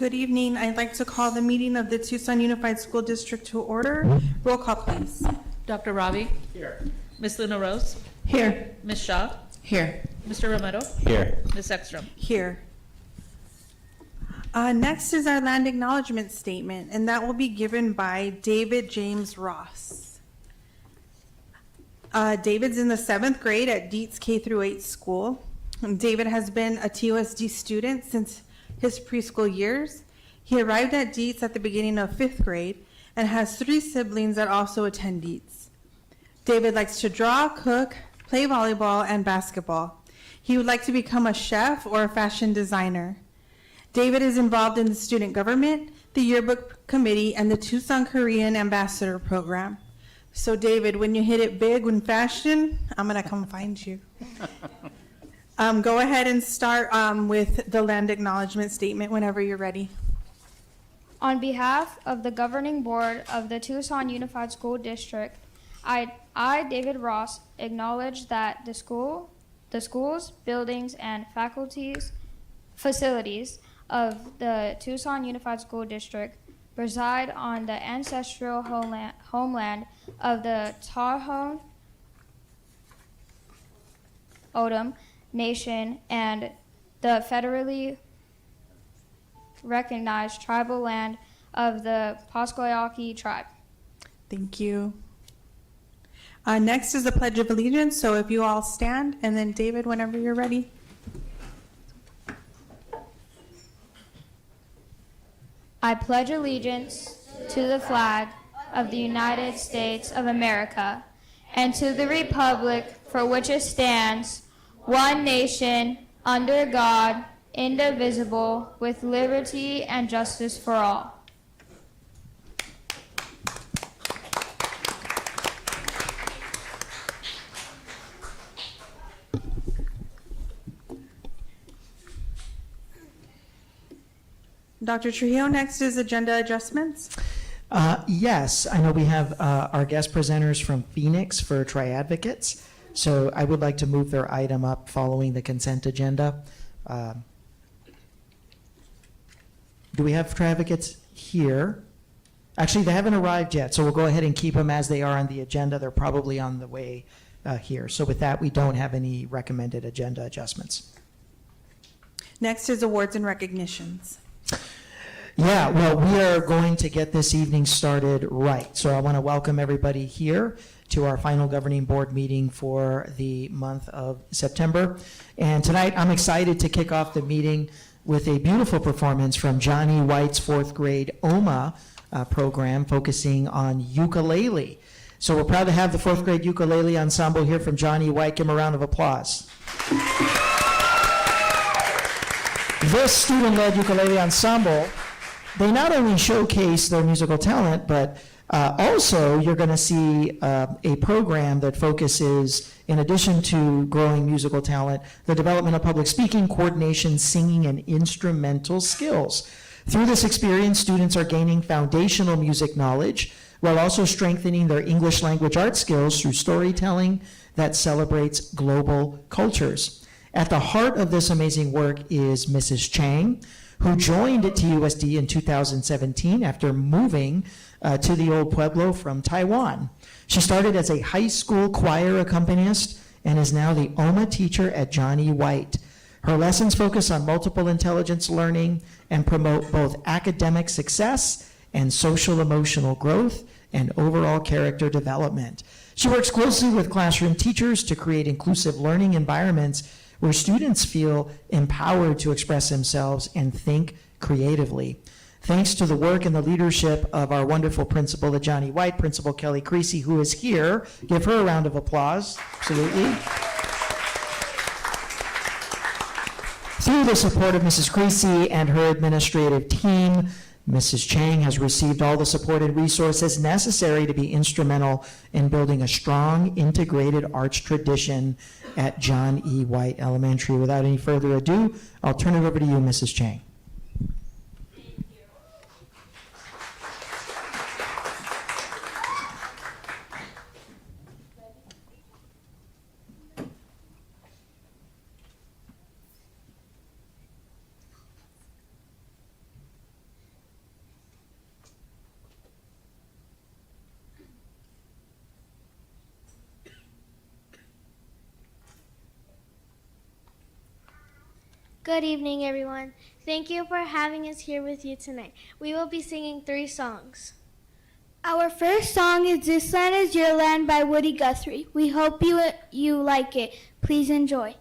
Good evening. I'd like to call the meeting of the Tucson Unified School District to order. Roll call, please. Dr. Ravi? Here. Ms. Luna Rose? Here. Ms. Shaw? Here. Mr. Romero? Here. Ms. Ekstrom? Here. Next is our land acknowledgement statement, and that will be given by David James Ross. David's in the 7th grade at Dietz K through 8 school. David has been a TUSD student since his preschool years. He arrived at Dietz at the beginning of 5th grade and has 3 siblings that also attend Dietz. David likes to draw, cook, play volleyball, and basketball. He would like to become a chef or a fashion designer. David is involved in the student government, the yearbook committee, and the Tucson Korean Ambassador program. So David, when you hit it big in fashion, I'm gonna come find you. Go ahead and start with the land acknowledgement statement whenever you're ready. On behalf of the governing board of the Tucson Unified School District, I, David Ross, acknowledge that the schools, buildings, and facilities of the Tucson Unified School District reside on the ancestral homeland of the Tohono O'odham Nation and the federally recognized tribal land of the Pasquayaki tribe. Thank you. Next is the Pledge of Allegiance, so if you all stand, and then David, whenever you're ready. I pledge allegiance to the flag of the United States of America and to the republic for which it stands, one nation, under God, indivisible, with liberty and justice for all. Dr. Trujillo, next is agenda adjustments. Yes, I know we have our guest presenters from Phoenix for Triadvocates, so I would like to move their item up following the consent agenda. Do we have Triadvocates here? Actually, they haven't arrived yet, so we'll go ahead and keep them as they are on the agenda. They're probably on the way here. So with that, we don't have any recommended agenda adjustments. Next is awards and recognitions. Yeah, well, we are going to get this evening started right. So I want to welcome everybody here to our final governing board meeting for the month of September. And tonight, I'm excited to kick off the meeting with a beautiful performance from Johnny White's 4th grade OMA program focusing on ukulele. So we're proud to have the 4th grade ukulele ensemble here from Johnny White. Give them a round of applause. This student-led ukulele ensemble, they not only showcase their musical talent, but also you're going to see a program that focuses, in addition to growing musical talent, the development of public speaking, coordination, singing, and instrumental skills. Through this experience, students are gaining foundational music knowledge while also strengthening their English language arts skills through storytelling that celebrates global cultures. At the heart of this amazing work is Mrs. Chang, who joined at TUSD in 2017 after moving to the Old Pueblo from Taiwan. She started as a high school choir accompanist and is now the OMA teacher at Johnny White. Her lessons focus on multiple intelligence learning and promote both academic success and social emotional growth and overall character development. She works closely with classroom teachers to create inclusive learning environments where students feel empowered to express themselves and think creatively. Thanks to the work and the leadership of our wonderful principal at Johnny White, Principal Kelly Creasy, who is here. Give her a round of applause, absolutely. Through the support of Mrs. Creasy and her administrative team, Mrs. Chang has received all the support and resources necessary to be instrumental in building a strong, integrated arts tradition at John E. White Elementary. Without any further ado, I'll turn it over to you, Mrs. Chang. Good evening, everyone. Thank you for having us here with you tonight. We will be singing 3 songs. Our first song is This Land Is Your Land by Woody Guthrie. We hope you like it. Please enjoy.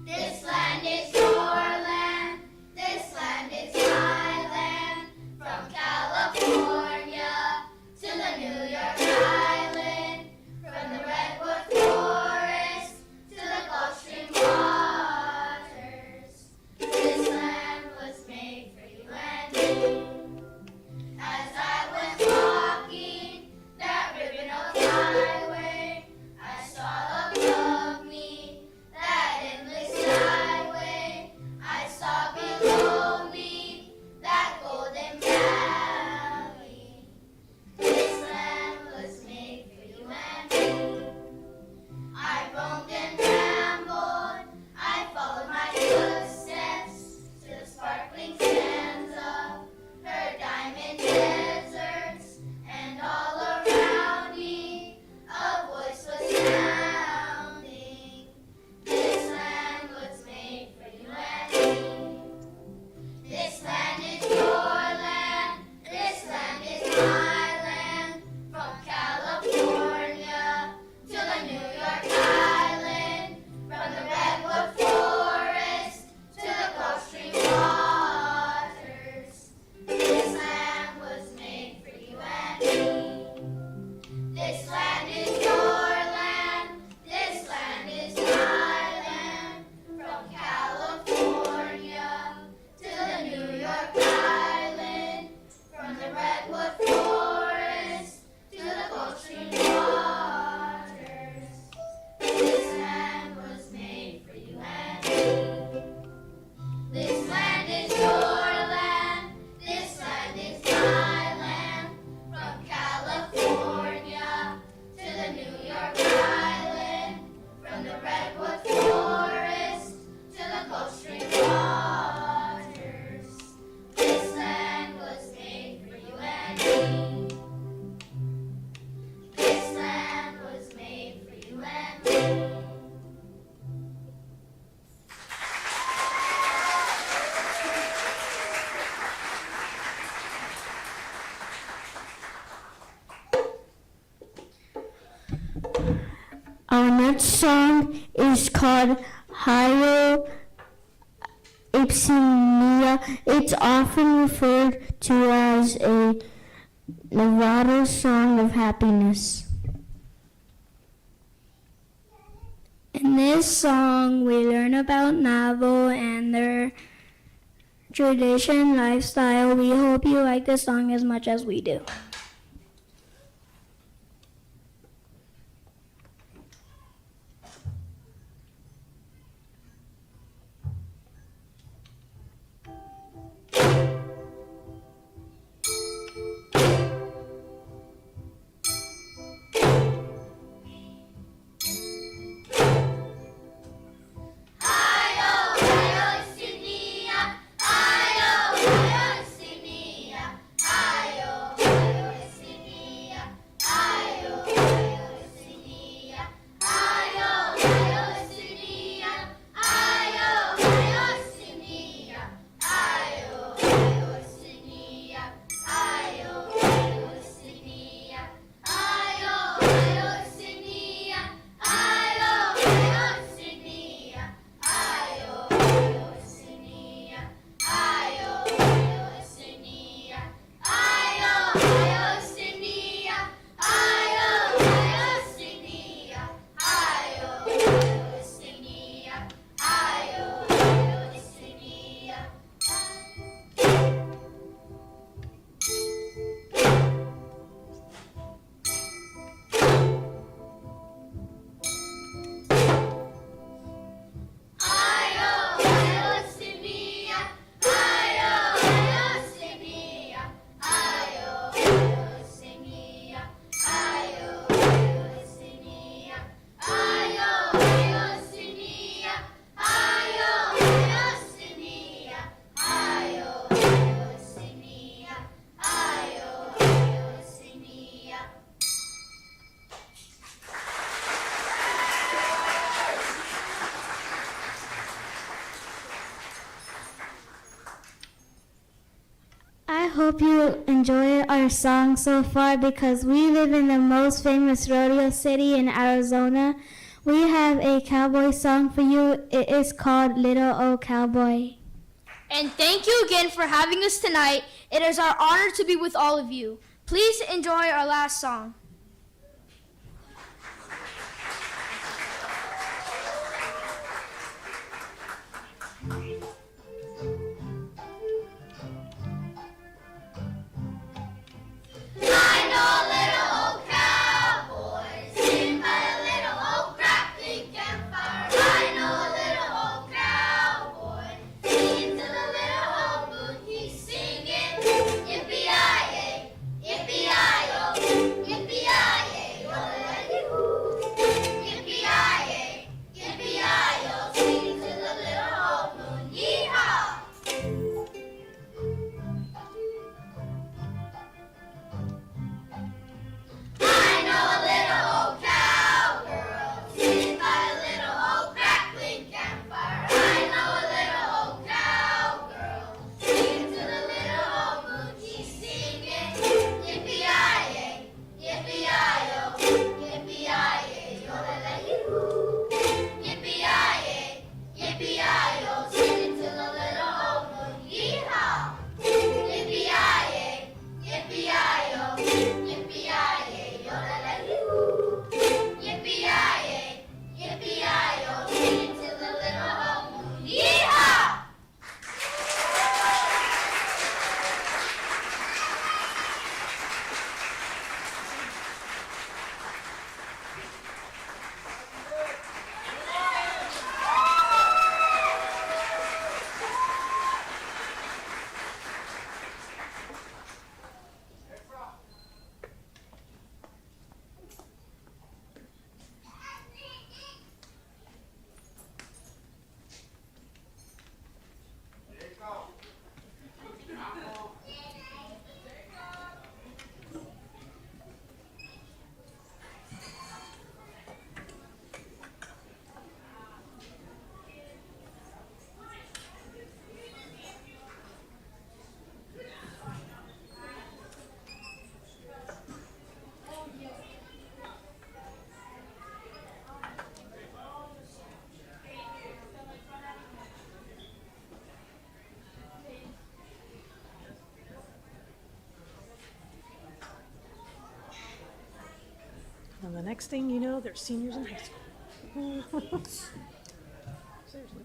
This land is your land, this land is my land, from California to the New York Island, from the Redwood Forest to the Gulf Stream waters. This land was made for you and me. As I was walking that ribbon of highway, I saw above me that endless highway. I saw below me that golden valley. This land was made for you and me. I roamed and rambled, I followed my footsteps to the sparkling sands of her diamond deserts, and all around me a voice was sounding. This land was made for you and me. This land is your land, this land is my land, from California to the New York Island, from the Redwood Forest to the Gulf Stream waters. This land was made for you and me. This land is your land, this land is my land, from California to the New York Island, from the Redwood Forest to the Gulf Stream waters. This land was made for you and me. This land is your land, this land is my land, from California to the New York Island, from the Redwood Forest to the Gulf Stream waters. This land was made for you and me. This land was made for you and me. Our next song is called Hio Ipsomnia. It's often referred to as a Nevada song of happiness. In this song, we learn about Navajo and their tradition lifestyle. We hope you like this song as much as we do. Io, Io, Sinia, Io, Io, hope you enjoy our song so far because we live in the most famous rodeo city in Arizona. We have a cowboy song for you. It is called Little Old Cowboy. And thank you again for having us tonight. It is our honor to be with all of you. Please enjoy our last song. I know a little old cowboy sitting by a little old crackling campfire. I know a little old cowboy singing to the little old moon. He's singing yippee-yi-yay, yippee-yi-yo, yippee-yi-yay, yo-la-la-dee-hoo. Yippee-yi-yay, yippee-yi-yo, singing to the little old moon. Yee-haw! I know a little old cowgirl sitting by a little old crackling campfire. I know a little old cowgirl singing to the little old moon. She's singing yippee-yi-yay, yippee-yi-yo, yippee-yi-yay, yo-la-la-dee-hoo. Yippee-yi-yay, yippee-yi-yo, singing to the little old moon. Yee-haw! Yippee-yi-yay, yippee-yi-yo, yippee-yi-yay, yo-la-la-dee-hoo. Yippee-yi-yay, yippee-yi-yo, singing to the little old moon. Yee-haw! And the next thing you know, they're seniors in high school. Seriously.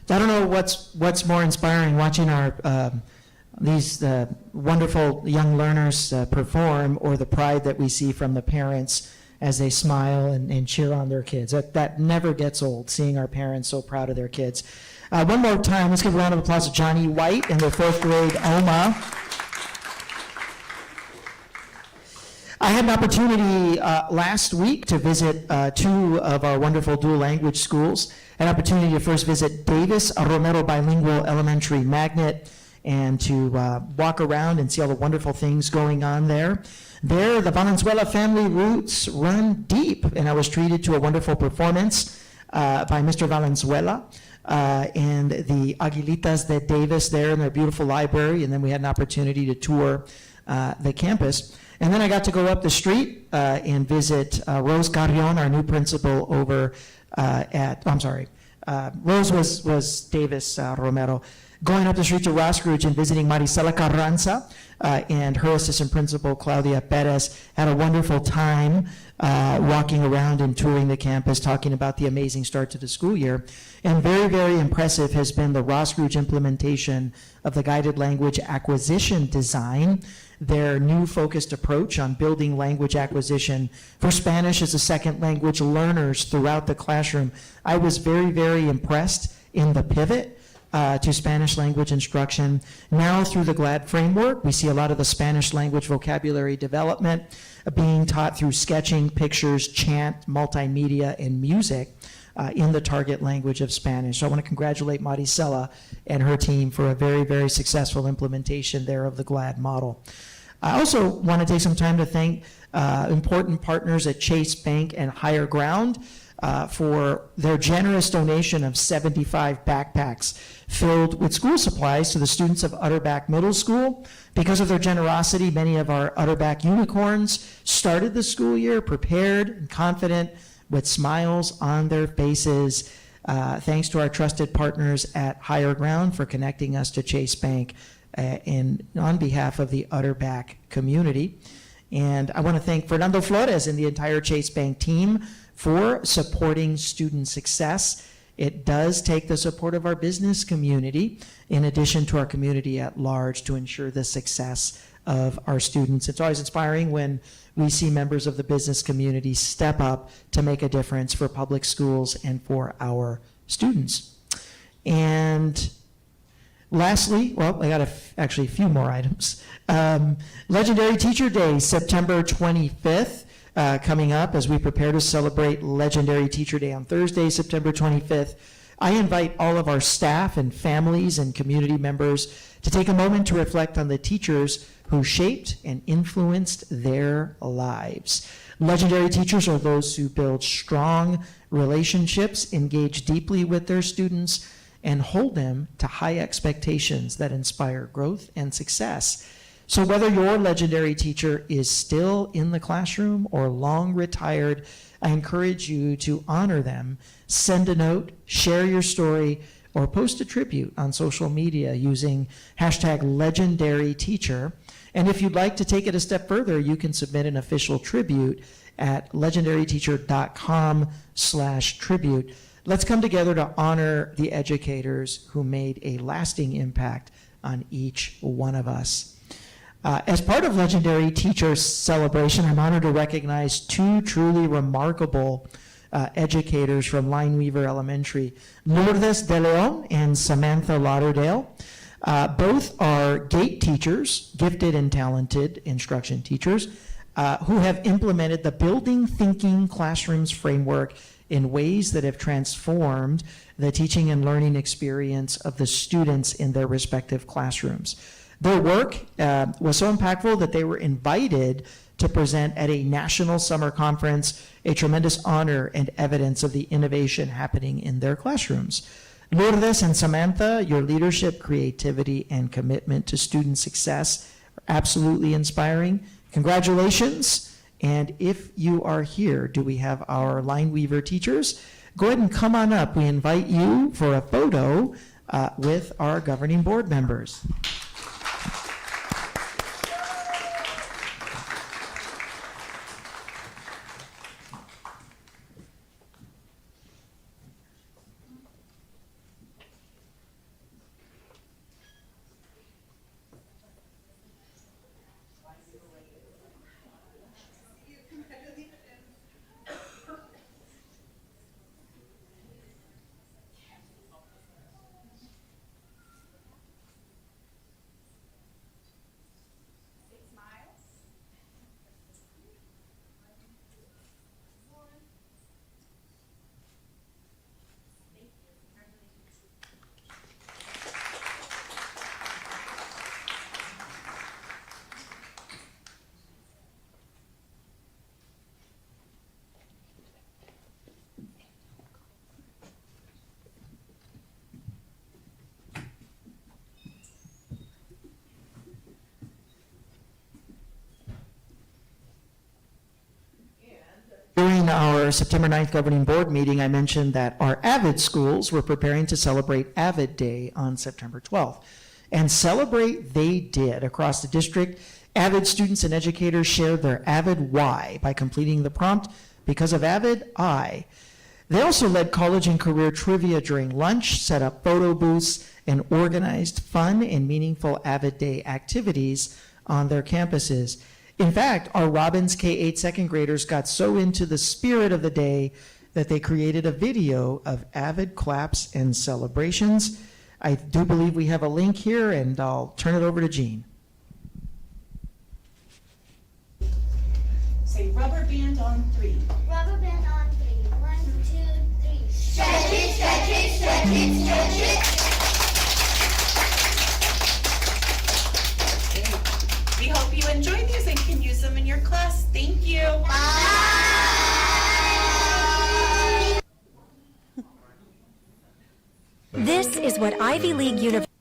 I don't know what's more inspiring, watching our these wonderful young learners perform, or the pride that we see from the parents as they smile and cheer on their kids. That never gets old, seeing our parents so proud of their kids. One more time, let's give a round of applause to Johnny White and their 4th grade Oma. I had an opportunity last week to visit 2 of our wonderful dual language schools. An opportunity to first visit Davis Romero Bilingual Elementary Magnet and to walk around and see all the wonderful things going on there. There, the Valenzuela family roots run deep, and I was treated to a wonderful performance by Mr. Valenzuela and the Aguilitas de Davis there in their beautiful library, and then we had an opportunity to tour the campus. And then I got to go up the street and visit Rose Carrion, our new principal over Rose was Davis Romero. Going up the street to Roscrooge and visiting Marisela Carranza and her assistant principal, Claudia Perez, had a wonderful time walking around and touring the campus, talking about the amazing start to the school year. And very, very impressive has been the Roscrooge implementation of the guided language acquisition design, their new focused approach on building language acquisition for Spanish as a second language learners throughout the classroom. I was very, very impressed in the pivot to Spanish language instruction. Now through the GLAD framework, we see a lot of the Spanish language vocabulary development being taught through sketching, pictures, chant, multimedia, and music in the target language of Spanish. So I want to congratulate Maricela and her team for a very, very successful implementation there of the GLAD model. I also want to take some time to thank important partners at Chase Bank and Higher Ground for their generous donation of 75 backpacks filled with school supplies to the students of Utterback Middle School. Because of their generosity, many of our Utterback unicorns started the school year prepared and confident with smiles on their faces. Thanks to our trusted partners at Higher Ground for connecting us to Chase Bank and on behalf of the Utterback community. And I want to thank Fernando Flores and the entire Chase Bank team for supporting student success. It does take the support of our business community, in addition to our community at large, to ensure the success of our students. It's always inspiring when we see members of the business community step up to make a difference for public schools and for our students. And lastly, well, I got actually a few more items. Legendary Teacher Day, September 25th. Coming up as we prepare to celebrate Legendary Teacher Day on Thursday, September 25th. I invite all of our staff and families and community members to take a moment to reflect on the teachers who shaped and influenced their lives. Legendary teachers are those who build strong relationships, engage deeply with their students, and hold them to high expectations that inspire growth and success. So whether your legendary teacher is still in the classroom or long retired, I encourage you to honor them. Send a note, share your story, or post a tribute on social media using #LegendaryTeacher. And if you'd like to take it a step further, you can submit an official tribute at legendaryteacher.com/tribute. Let's come together to honor the educators who made a lasting impact on each one of us. As part of Legendary Teacher Celebration, I'm honored to recognize two truly remarkable educators from Lineweaver Elementary, Lourdes De Leon and Samantha Lauderdale. Both are GATE teachers, gifted and talented instruction teachers, who have implemented the Building Thinking Classrooms framework in ways that have transformed the teaching and learning experience of the students in their respective classrooms. Their work was so impactful that they were invited to present at a national summer conference, a tremendous honor and evidence of the innovation happening in their classrooms. Lourdes and Samantha, your leadership, creativity, and commitment to student success are absolutely inspiring. Congratulations. And if you are here, do we have our Lineweaver teachers? Go ahead and come on up. We invite you for a photo with our governing board members. our September 9th governing board meeting, I mentioned that our AVID schools were preparing to celebrate AVID Day on September 12th. And celebrate they did. Across the district, AVID students and educators shared their AVID why by completing the prompt, because of AVID, I. They also led college and career trivia during lunch, set up photo booths, and organized fun and meaningful AVID Day activities on their campuses. In fact, our Robbins K-8 second graders got so into the spirit of the day that they created a video of AVID claps and celebrations. I do believe we have a link here, and I'll turn it over to Jean. Say rubber band on 3. Rubber band on 3. 1, 2, 3. Stretch it, stretch it, stretch it, stretch it. We hope you enjoy these and can use them in your class. Thank you. Bye. This is what Ivy League University.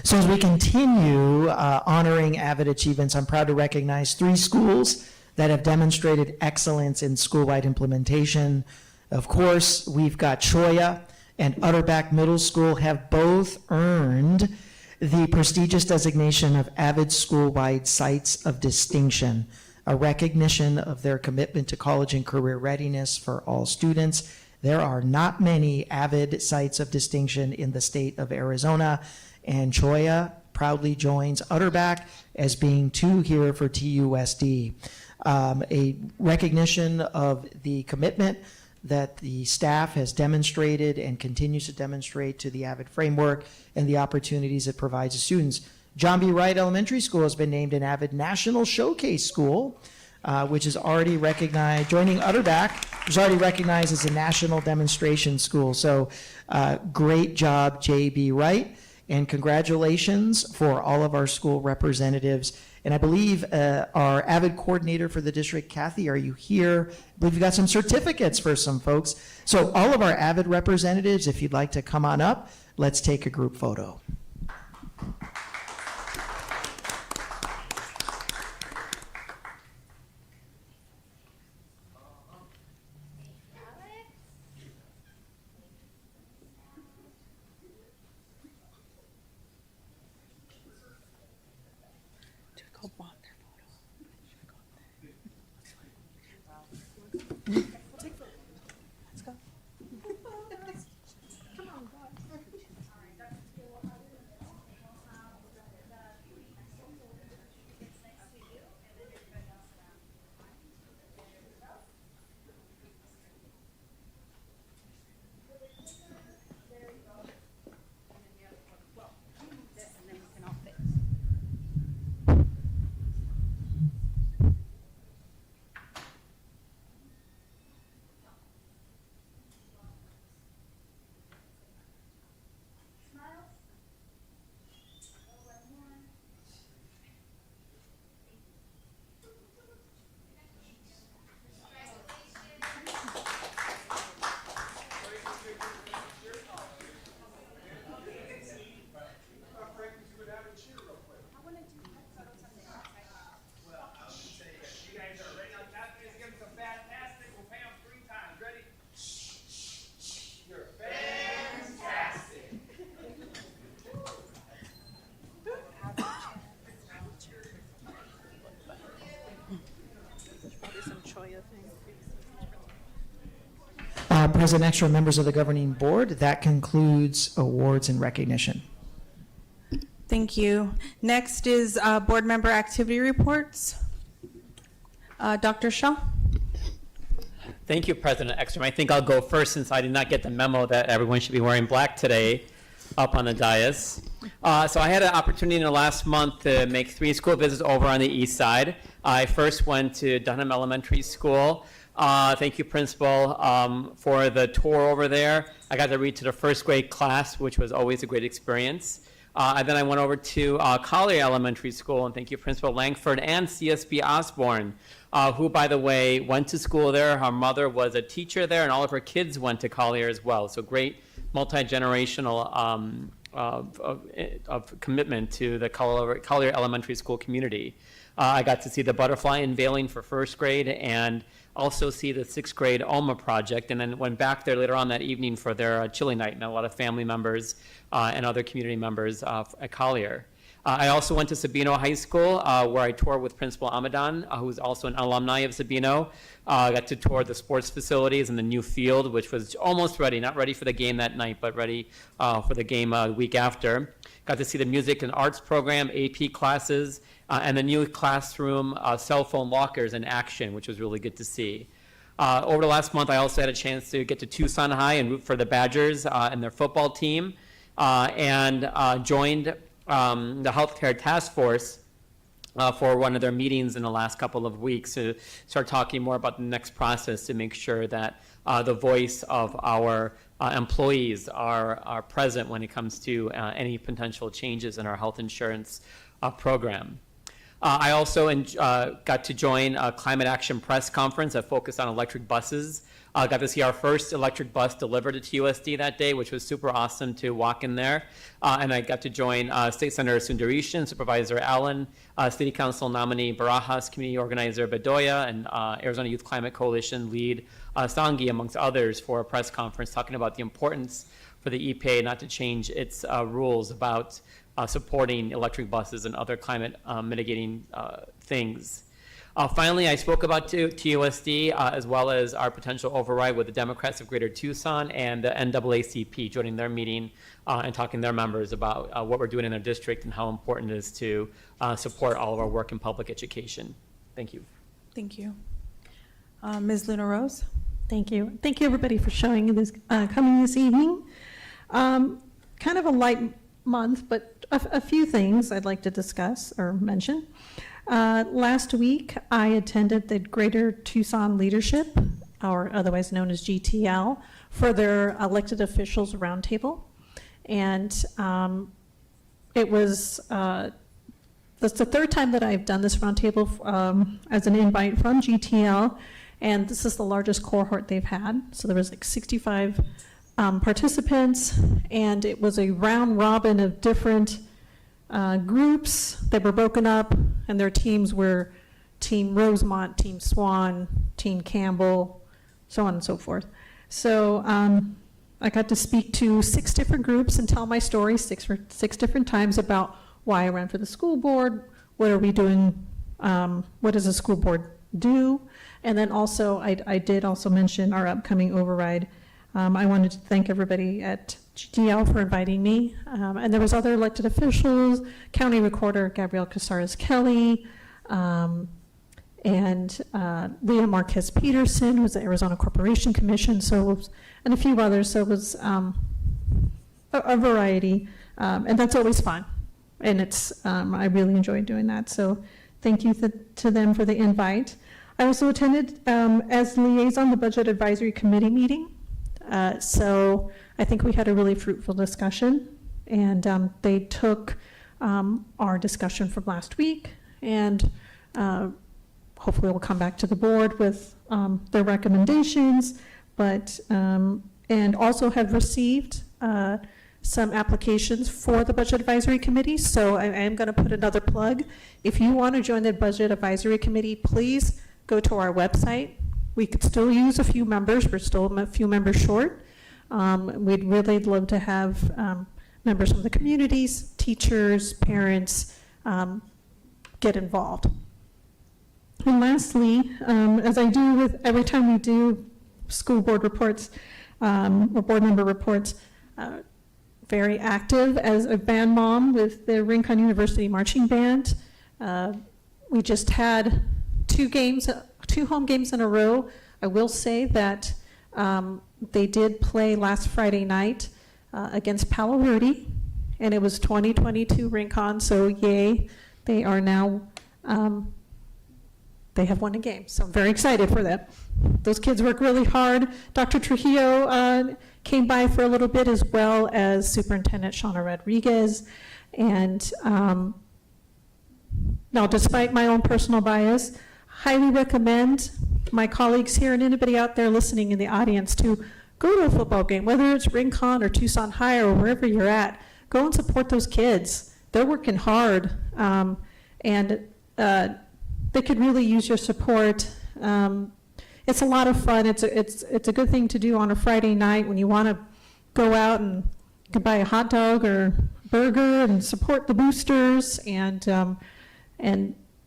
So as we continue honoring AVID achievements, I'm proud to recognize 3 schools that have demonstrated excellence in school-wide implementation. Of course, we've got Choya and Utterback Middle School have both earned the prestigious designation of AVID School-Wide Sites of Distinction, a recognition of their commitment to college and career readiness for all students. There are not many AVID Sites of Distinction in the state of Arizona, and Choya proudly joins Utterback as being 2 here for TUSD. A recognition of the commitment that the staff has demonstrated and continues to demonstrate to the AVID framework and the opportunities it provides to students. John B. Wright Elementary School has been named an AVID National Showcase School, which is already recognized, joining Utterback, which is already recognized as a national demonstration school. So great job, J.B. Wright, and congratulations for all of our school representatives. And I believe our AVID coordinator for the district, Kathy, are you here? I believe you've got some certificates for some folks. So all of our AVID representatives, if you'd like to come on up, let's take a group photo. President Extra, members of the governing board, that concludes awards and recognition. Thank you. Next is board member activity reports. Dr. Shaw. Thank you, President Ekstrom. I think I'll go first since I did not get the memo that everyone should be wearing black today up on the dais. So I had an opportunity in the last month to make 3 school visits over on the east side. I first went to Dunham Elementary School. Thank you, Principal, for the tour over there. I got to read to the first grade class, which was always a great experience. And then I went over to Collier Elementary School, and thank you, Principal Langford and CSB Osborne, who, by the way, went to school there. Her mother was a teacher there, and all of her kids went to Collier as well. So great multi-generational of commitment to the Collier Elementary School community. I got to see the butterfly unveiling for first grade and also see the sixth grade Alma project, and then went back there later on that evening for their chili night, and a lot of family members and other community members at Collier. I also went to Sabino High School, where I toured with Principal Amadan, who's also an alumni of Sabino. I got to tour the sports facilities and the new field, which was almost ready, not ready for the game that night, but ready for the game a week after. Got to see the music and arts program, AP classes, and the new classroom cell phone lockers in action, which was really good to see. Over the last month, I also had a chance to get to Tucson High and root for the Badgers and their football team, and joined the healthcare task force for one of their meetings in the last couple of weeks to start talking more about the next process to make sure that the voice of our employees are present when it comes to any potential changes in our health insurance program. I also got to join a climate action press conference that focused on electric buses. Got to see our first electric bus delivered to TUSD that day, which was super awesome to walk in there. And I got to join State Senator Sundarishan, Supervisor Allen, City Council nominee Barajas, Community Organizer Bedoya, and Arizona Youth Climate Coalition lead Sangi, amongst others, for a press conference talking about the importance for the EPA not to change its rules about supporting electric buses and other climate mitigating things. Finally, I spoke about TUSD as well as our potential override with the Democrats of Greater Tucson and the NAACP joining their meeting and talking to their members about what we're doing in their district and how important it is to support all of our work in public education. Thank you. Thank you. Ms. Luna Rose? Thank you. Thank you, everybody, for showing this, coming this evening. Kind of a light month, but a few things I'd like to discuss or mention. Last week, I attended the Greater Tucson Leadership, or otherwise known as GTL, for their elected officials roundtable. And it was, that's the third time that I've done this roundtable as an invite from GTL, and this is the largest cohort they've had. So there was like 65 participants, and it was a round robin of different groups that were broken up, and their teams were Team Rosemont, Team Swan, Team Campbell, so on and so forth. So I got to speak to 6 different groups and tell my story six different times about why I ran for the school board, what are we doing, what does the school board do, and then also I did also mention our upcoming override. I wanted to thank everybody at GTL for inviting me. And there was other elected officials, County Recorder Gabrielle Casares Kelly, and Leah Marquez Peterson, who was the Arizona Corporation Commission, and a few others. So it was a variety, and that's always fun. And it's I really enjoyed doing that. So thank you to them for the invite. I also attended as liaison the Budget Advisory Committee meeting. So I think we had a really fruitful discussion, and they took our discussion from last week, and hopefully we'll come back to the board with their recommendations, but and also have received some applications for the Budget Advisory Committee. So I am going to put another plug. If you want to join the Budget Advisory Committee, please go to our website. We could still use a few members. We're still a few members short. We'd really love to have members from the communities, teachers, parents get involved. And lastly, as I do with every time we do school board reports or board member reports, very active as a band mom with the Rincon University Marching Band. We just had 2 home games in a row. I will say that they did play last Friday night against Palo Verde, and it was 2022 Rincon, so yay, they are now, they have won a game, so I'm very excited for them. Those kids work really hard. Dr. Trujillo came by for a little bit, as well as Superintendent Shauna Rodriguez, and now, despite my own personal bias, highly recommend my colleagues here and anybody out there listening in the audience to go to a football game, whether it's Rincon or Tucson High or wherever you're at. Go and support those kids. They're working hard. And they could really use your support. It's a lot of fun. It's a good thing to do on a Friday night when you want to go out and you can buy a hot dog or burger and support the boosters, and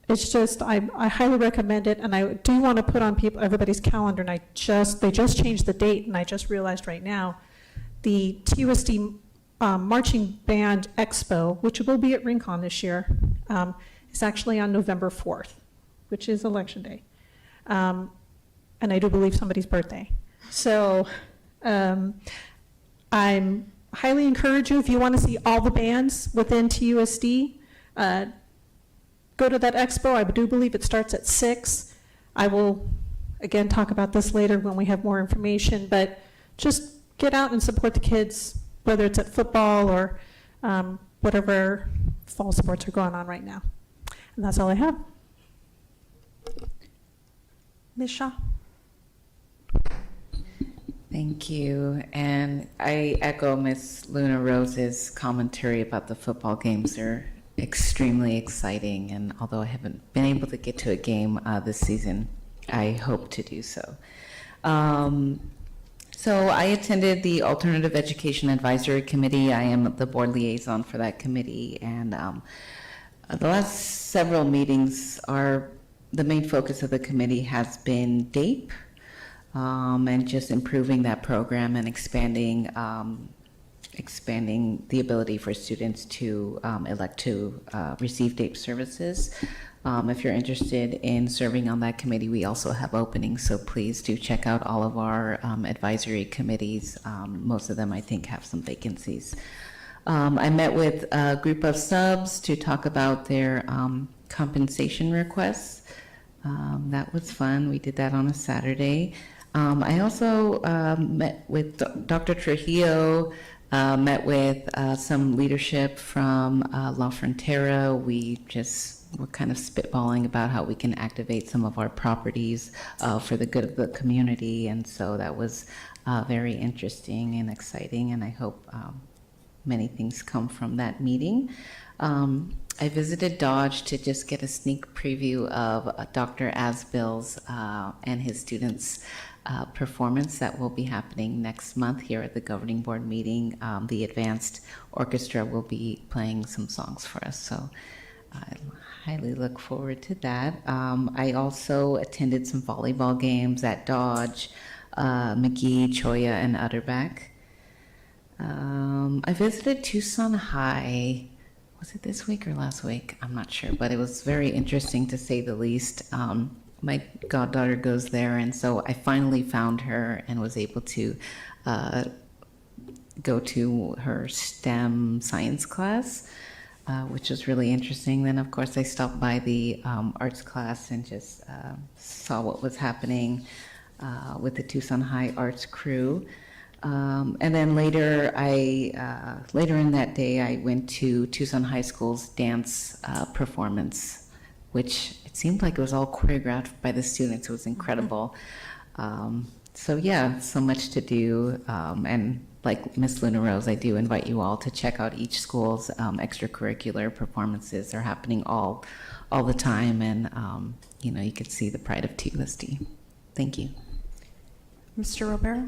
it's just, I highly recommend it, and I do want to put on everybody's calendar, and they just changed the date, and I just realized right now, the TUSD Marching Band Expo, which will be at Rincon this year, is actually on November 4th, which is Election Day, and I do believe somebody's birthday. So I'm highly encourage you, if you want to see all the bands within TUSD, go to that expo. I do believe it starts at 6. I will, again, talk about this later when we have more information, but just get out and support the kids, whether it's at football or whatever fall sports are going on right now. And that's all I have. Ms. Shaw? Thank you. And I echo Ms. Luna Rose's commentary about the football games. They're extremely exciting, and although I haven't been able to get to a game this season, I hope to do so. So I attended the Alternative Education Advisory Committee. I am the board liaison for that committee, and the last several meetings the main focus of the committee has been DAPE, and just improving that program and expanding the ability for students to elect to receive DAPE services. If you're interested in serving on that committee, we also have openings, so please do check out all of our advisory committees. Most of them, I think, have some vacancies. I met with a group of subs to talk about their compensation requests. That was fun. We did that on a Saturday. I also met with Dr. Trujillo, met with some leadership from La Frontera. We just were kind of spitballing about how we can activate some of our properties for the good of the community, and so that was very interesting and exciting, and I hope many things come from that meeting. I visited Dodge to just get a sneak preview of Dr. Asbill's and his students' performance that will be happening next month here at the governing board meeting. The advanced orchestra will be playing some songs for us, so I highly look forward to that. I also attended some volleyball games at Dodge, McGee, Choya, and Utterback. I visited Tucson High. Was it this week or last week? I'm not sure, but it was very interesting to say the least. My goddaughter goes there, and so I finally found her and was able to go to her STEM science class, which was really interesting. Then, of course, I stopped by the arts class and just saw what was happening with the Tucson High arts crew. And then later in that day, I went to Tucson High School's dance performance, which it seemed like it was all choreographed by the students. It was incredible. So yeah, so much to do. And like Ms. Luna Rose, I do invite you all to check out each school's extracurricular performances. They're happening all the time, and you can see the pride of TUSD. Thank you. Mr. Romero?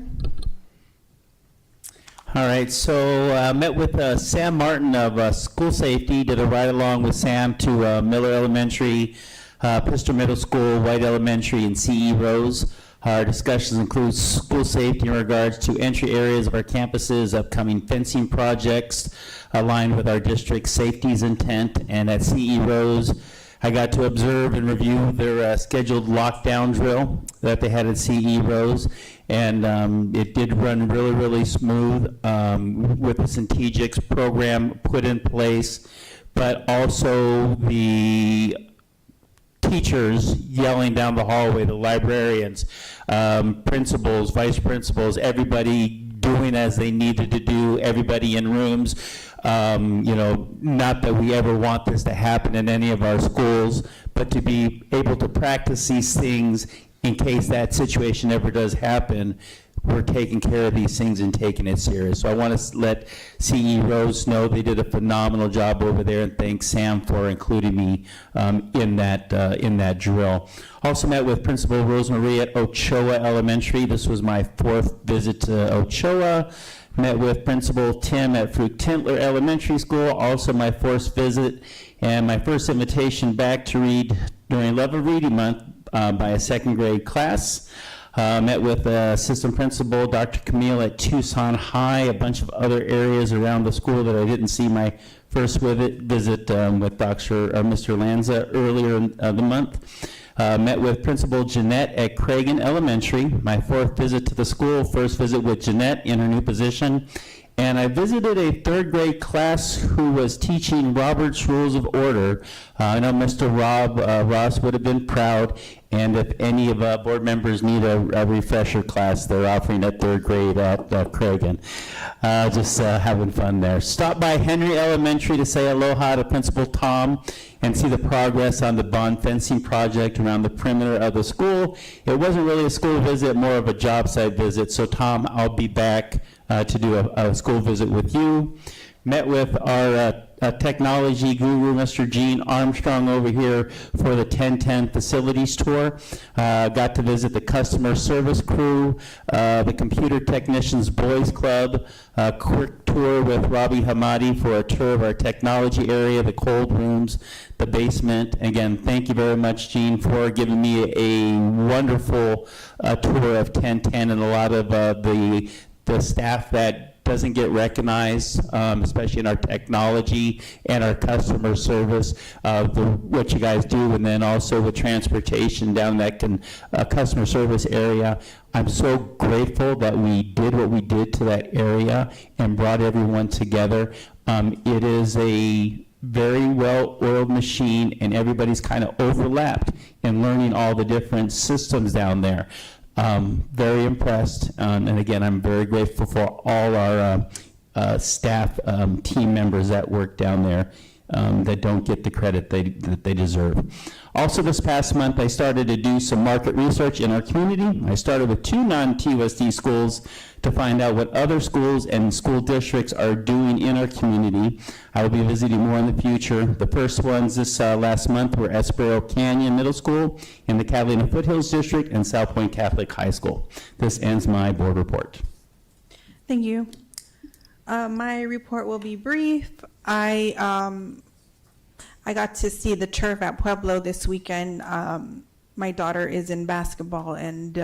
All right, so I met with Sam Martin of School Safety, did a ride along with Sam to Miller Elementary, Pistol Middle School, White Elementary, and CE Rose. Our discussions include school safety in regards to entry areas of our campuses, upcoming fencing projects aligned with our district's safety's intent, and at CE Rose, I got to observe and review their scheduled lockdown drill that they had at CE Rose, and it did run really, really smooth with the Centegix program put in place, but also the teachers yelling down the hallway, the librarians, principals, vice principals, everybody doing as they needed to do, everybody in rooms. Not that we ever want this to happen in any of our schools, but to be able to practice these things in case that situation ever does happen we're taking care of these things and taking it serious. So I want to let CE Rose know they did a phenomenal job over there, and thank Sam for including me in that drill. Also met with Principal Rosemarie at Ochoa Elementary. This was my 4th visit to Ochoa. Met with Principal Tim at Fruit Tintler Elementary School, also my 4th visit, and my first invitation back to read during Love of Reading Month by a 2nd grade class. Met with Assistant Principal Dr. Camille at Tucson High, a bunch of other areas around the school that I didn't see my first visit with Mr. Lanza earlier in the month. Met with Principal Jeanette at Cragen Elementary, my 4th visit to the school, first visit with Jeanette in her new position. And I visited a 3rd grade class who was teaching Robert's Rules of Order. I know Mr. Ross would have been proud, and if any of board members need a refresher class, they're offering at 3rd grade at Cragen. Just having fun there. Stopped by Henry Elementary to say aloha to Principal Tom and see the progress on the bond fencing project around the perimeter of the school. It wasn't really a school visit, more of a job site visit, so Tom, I'll be back to do a school visit with you. Met with our technology guru, Mr. Gene Armstrong, over here for the 1010 facilities tour. Got to visit the customer service crew, the computer technicians boys club, a quick tour with Robbie Hamadi for a tour of our technology area, the cold rooms, the basement. Again, thank you very much, Gene, for giving me a wonderful tour of 1010 and a lot of the staff that doesn't get recognized, especially in our technology and our customer service, what you guys do, and then also with transportation down that customer service area. I'm so grateful that we did what we did to that area and brought everyone together. It is a very well-oiled machine, and everybody's kind of overlapped in learning all the different systems down there. Very impressed, and again, I'm very grateful for all our staff, team members that work down there that don't get the credit that they deserve. Also this past month, I started to do some market research in our community. I started with 2 non-TUSD schools to find out what other schools and school districts are doing in our community. I will be visiting more in the future. The first ones this last month were Esperero Canyon Middle School in the Catalina Foothills District and South Point Catholic High School. This ends my board report. Thank you. My report will be brief. I got to see the turf at Pueblo this weekend. My daughter is in basketball, and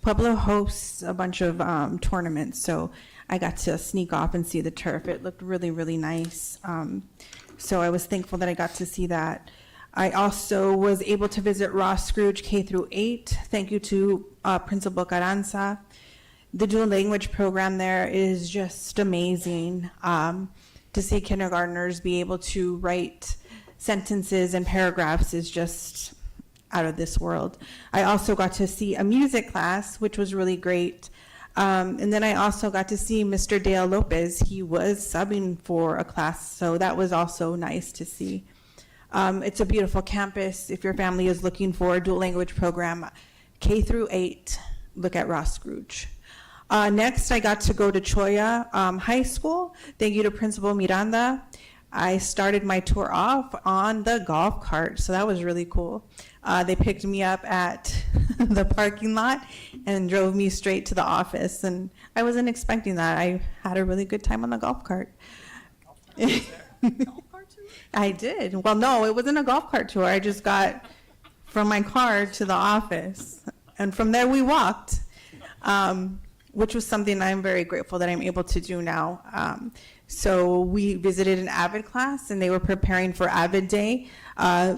Pueblo hosts a bunch of tournaments, so I got to sneak off and see the turf. It looked really, really nice. So I was thankful that I got to see that. I also was able to visit Ross Scrooge K through 8. Thank you to Principal Carranza. The dual language program there is just amazing. To see kindergartners be able to write sentences and paragraphs is just out of this world. I also got to see a music class, which was really great. And then I also got to see Mr. Dale Lopez. He was subbing for a class, so that was also nice to see. It's a beautiful campus. If your family is looking for a dual language program, K through 8, look at Ross Scrooge. Next, I got to go to Choya High School. Thank you to Principal Miranda. I started my tour off on the golf cart, so that was really cool. They picked me up at the parking lot and drove me straight to the office, and I wasn't expecting that. I had a really good time on the golf cart. I did. Well, no, it wasn't a golf cart tour. I just got from my car to the office, and from there we walked. Which was something I'm very grateful that I'm able to do now. So we visited an AVID class, and they were preparing for AVID Day,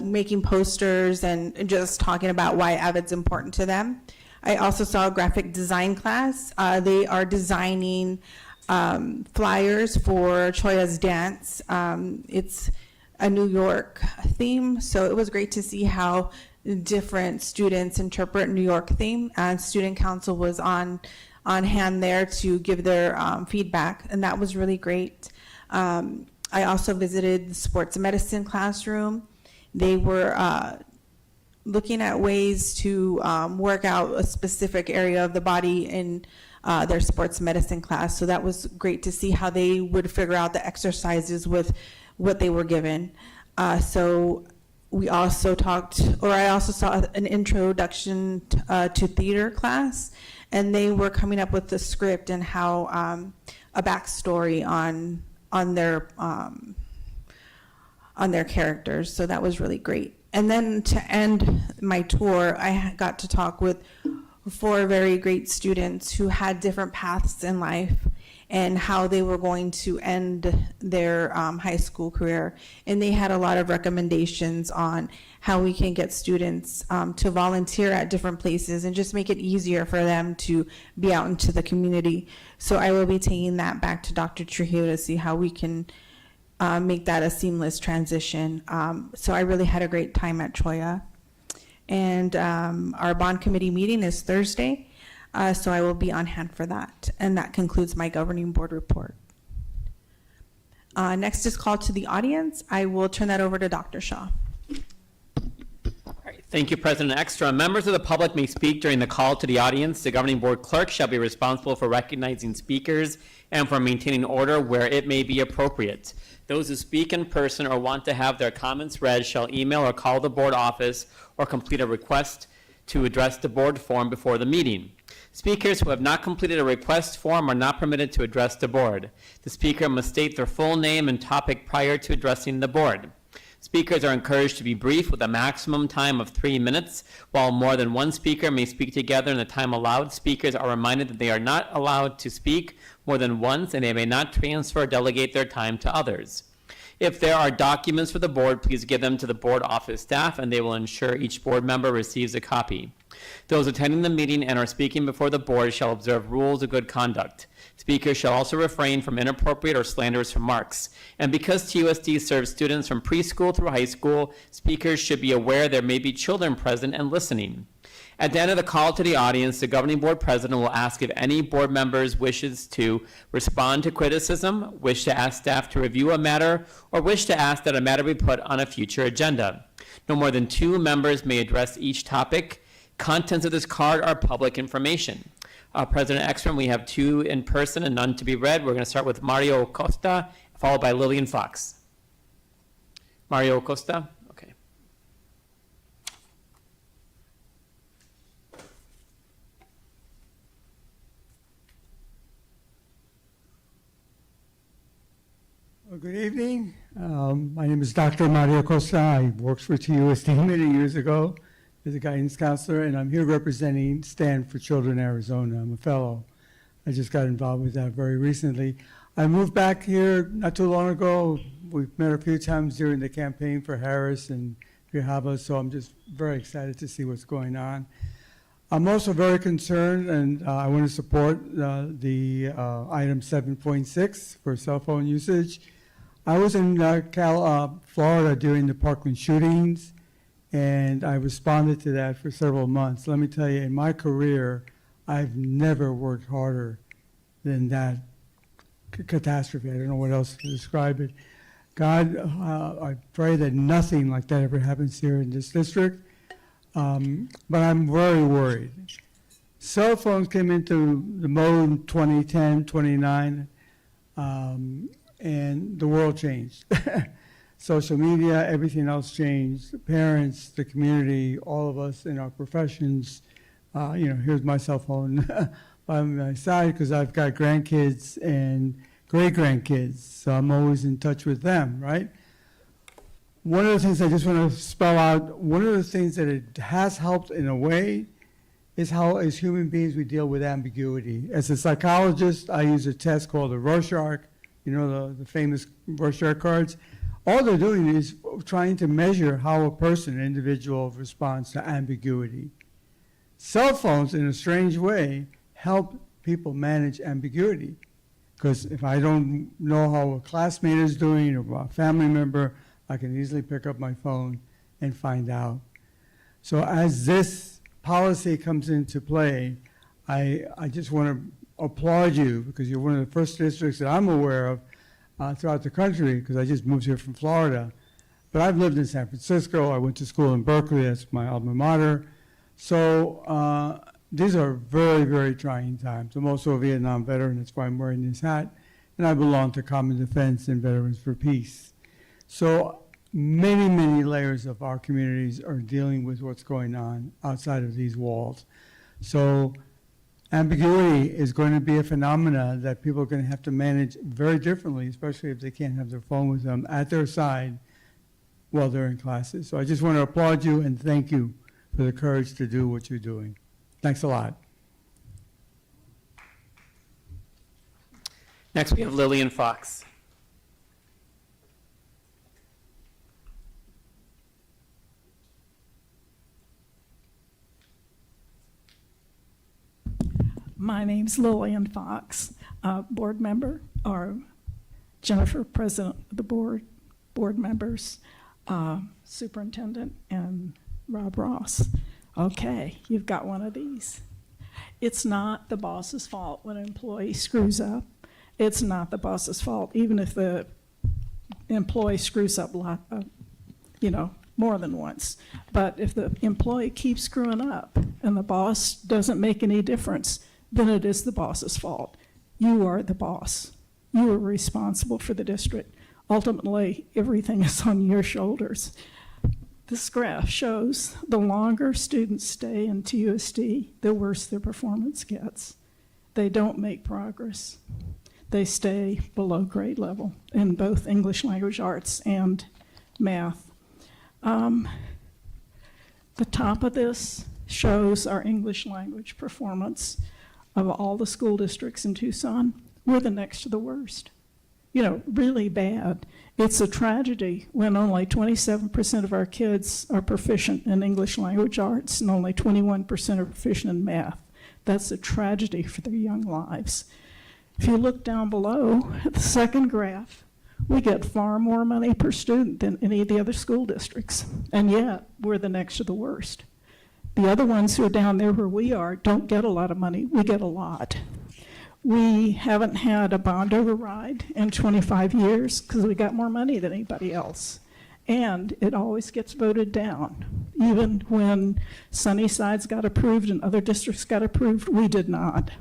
making posters and just talking about why AVID's important to them. I also saw a graphic design class. They are designing flyers for Choya's dance. It's a New York theme, so it was great to see how different students interpret New York theme. Student council was on hand there to give their feedback, and that was really great. I also visited the sports medicine classroom. They were looking at ways to work out a specific area of the body in their sports medicine class. So that was great to see how they would figure out the exercises with what they were given. So we also talked, or I also saw an introduction to theater class, and they were coming up with the script and how a backstory on their characters. So that was really great. And then to end my tour, I got to talk with 4 very great students who had different paths in life and how they were going to end their high school career. And they had a lot of recommendations on how we can get students to volunteer at different places and just make it easier for them to be out into the community. So I will be taking that back to Dr. Trujillo to see how we can make that a seamless transition. So I really had a great time at Choya. And our bond committee meeting is Thursday, so I will be on hand for that. And that concludes my governing board report. Next is call to the audience. I will turn that over to Dr. Shaw. All right, thank you, President Extra. Members of the public may speak during the call to the audience. The governing board clerk shall be responsible for recognizing speakers and for maintaining order where it may be appropriate. Those who speak in person or want to have their comments read shall email or call the board office or complete a request to address the board form before the meeting. Speakers who have not completed a request form are not permitted to address the board. The speaker must state their full name and topic prior to addressing the board. Speakers are encouraged to be brief with a maximum time of 3 minutes. While more than one speaker may speak together in the time allowed, speakers are reminded that they are not allowed to speak more than once and they may not transfer or delegate their time to others. If there are documents for the board, please give them to the board office staff and they will ensure each board member receives a copy. Those attending the meeting and are speaking before the board shall observe rules of good conduct. Speakers shall also refrain from inappropriate or slanderous remarks. And because TUSD serves students from preschool through high school, speakers should be aware there may be children present and listening. At the end of the call to the audience, the governing board president will ask if any board members wishes to respond to criticism, wish to ask staff to review a matter, or wish to ask that a matter be put on a future agenda. No more than 2 members may address each topic. Contents of this card are public information. President Ekstrom, we have 2 in person and none to be read. We're going to start with Mario Costa, followed by Lillian Fox. Mario Costa. Okay. Well, good evening. My name is Dr. Mario Costa. I worked for TUSD many years ago as a guidance counselor, and I'm here representing Stand for Children Arizona. I'm a fellow. I just got involved with that very recently. I moved back here not too long ago. We've met a few times during the campaign for Harris and Grijalva, so I'm just very excited to see what's going on. I'm also very concerned, and I want to support the item 7.6 for cell phone usage. I was in Florida during the Parkland shootings, and I responded to that for several months. Let me tell you, in my career, I've never worked harder than that catastrophe. I don't know what else to describe it. God, I pray that nothing like that ever happens here in this district, but I'm very worried. Cell phones came into the mode in 2010, 29, and the world changed. Social media, everything else changed. The parents, the community, all of us in our professions. Here's my cell phone by my side because I've got grandkids and great-grandkids, so I'm always in touch with them, right? One of the things I just want to spell out, one of the things that it has helped in a way is how, as human beings, we deal with ambiguity. As a psychologist, I use a test called the Rorschach, the famous Rorschach cards. All they're doing is trying to measure how a person, an individual, responds to ambiguity. Cell phones, in a strange way, help people manage ambiguity. Because if I don't know how a classmate is doing or a family member, I can easily pick up my phone and find out. So as this policy comes into play, I just want to applaud you because you're one of the first districts that I'm aware of throughout the country, because I just moved here from Florida, But I've lived in San Francisco. I went to school in Berkeley. That's my alma mater. So these are very, very trying times. I'm also a Vietnam veteran. That's why I'm wearing this hat. And I belong to Common Defense and Veterans for Peace. So many, many layers of our communities are dealing with what's going on outside of these walls. So ambiguity is going to be a phenomena that people are going to have to manage very differently, especially if they can't have their phone with them at their side while they're in classes. So I just want to applaud you and thank you for the courage to do what you're doing. Thanks a lot. Next, we have Lillian Fox. My name's Lillian Fox, board member, or Jennifer, president of the board members, superintendent, and Rob Ross. Okay, you've got one of these. It's not the boss's fault when an employee screws up. It's not the boss's fault, even if the employee screws up more than once. But if the employee keeps screwing up and the boss doesn't make any difference, then it is the boss's fault. You are the boss. You are responsible for the district. Ultimately, everything is on your shoulders. This graph shows the longer students stay in TUSD, the worse their performance gets. They don't make progress. They stay below grade level in both English language arts and math. The top of this shows our English language performance of all the school districts in Tucson. We're the next to the worst. Really bad. It's a tragedy when only 27% of our kids are proficient in English language arts and only 21% are proficient in math. That's a tragedy for their young lives. If you look down below at the second graph, we get far more money per student than any of the other school districts, and yet we're the next to the worst. The other ones who are down there where we are don't get a lot of money. We get a lot. We haven't had a bond override in 25 years because we got more money than anybody else. And it always gets voted down. Even when Sunnyside's got approved and other districts got approved, we did not.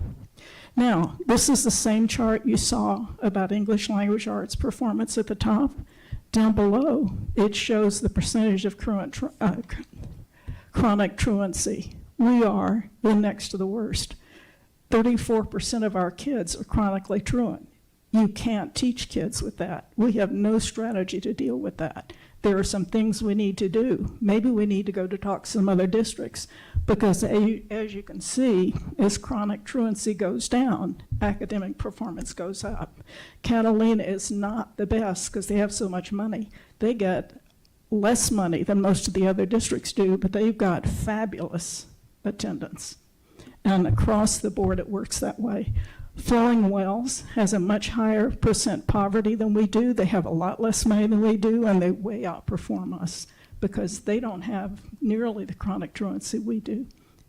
Now, this is the same chart you saw about English language arts performance at the top. Down below, it shows the percentage of chronic truancy. We are the next to the worst. 34% of our kids are chronically truant. You can't teach kids with that. We have no strategy to deal with that. There are some things we need to do. Maybe we need to go to talk to some other districts because as you can see, as chronic truancy goes down, academic performance goes up. Catalina is not the best because they have so much money. They get less money than most of the other districts do, but they've got fabulous attendance. And across the board, it works that way. Flowing Wells has a much higher percent poverty than we do. They have a lot less money than we do, and they way outperform us because they don't have nearly the chronic truancy we do.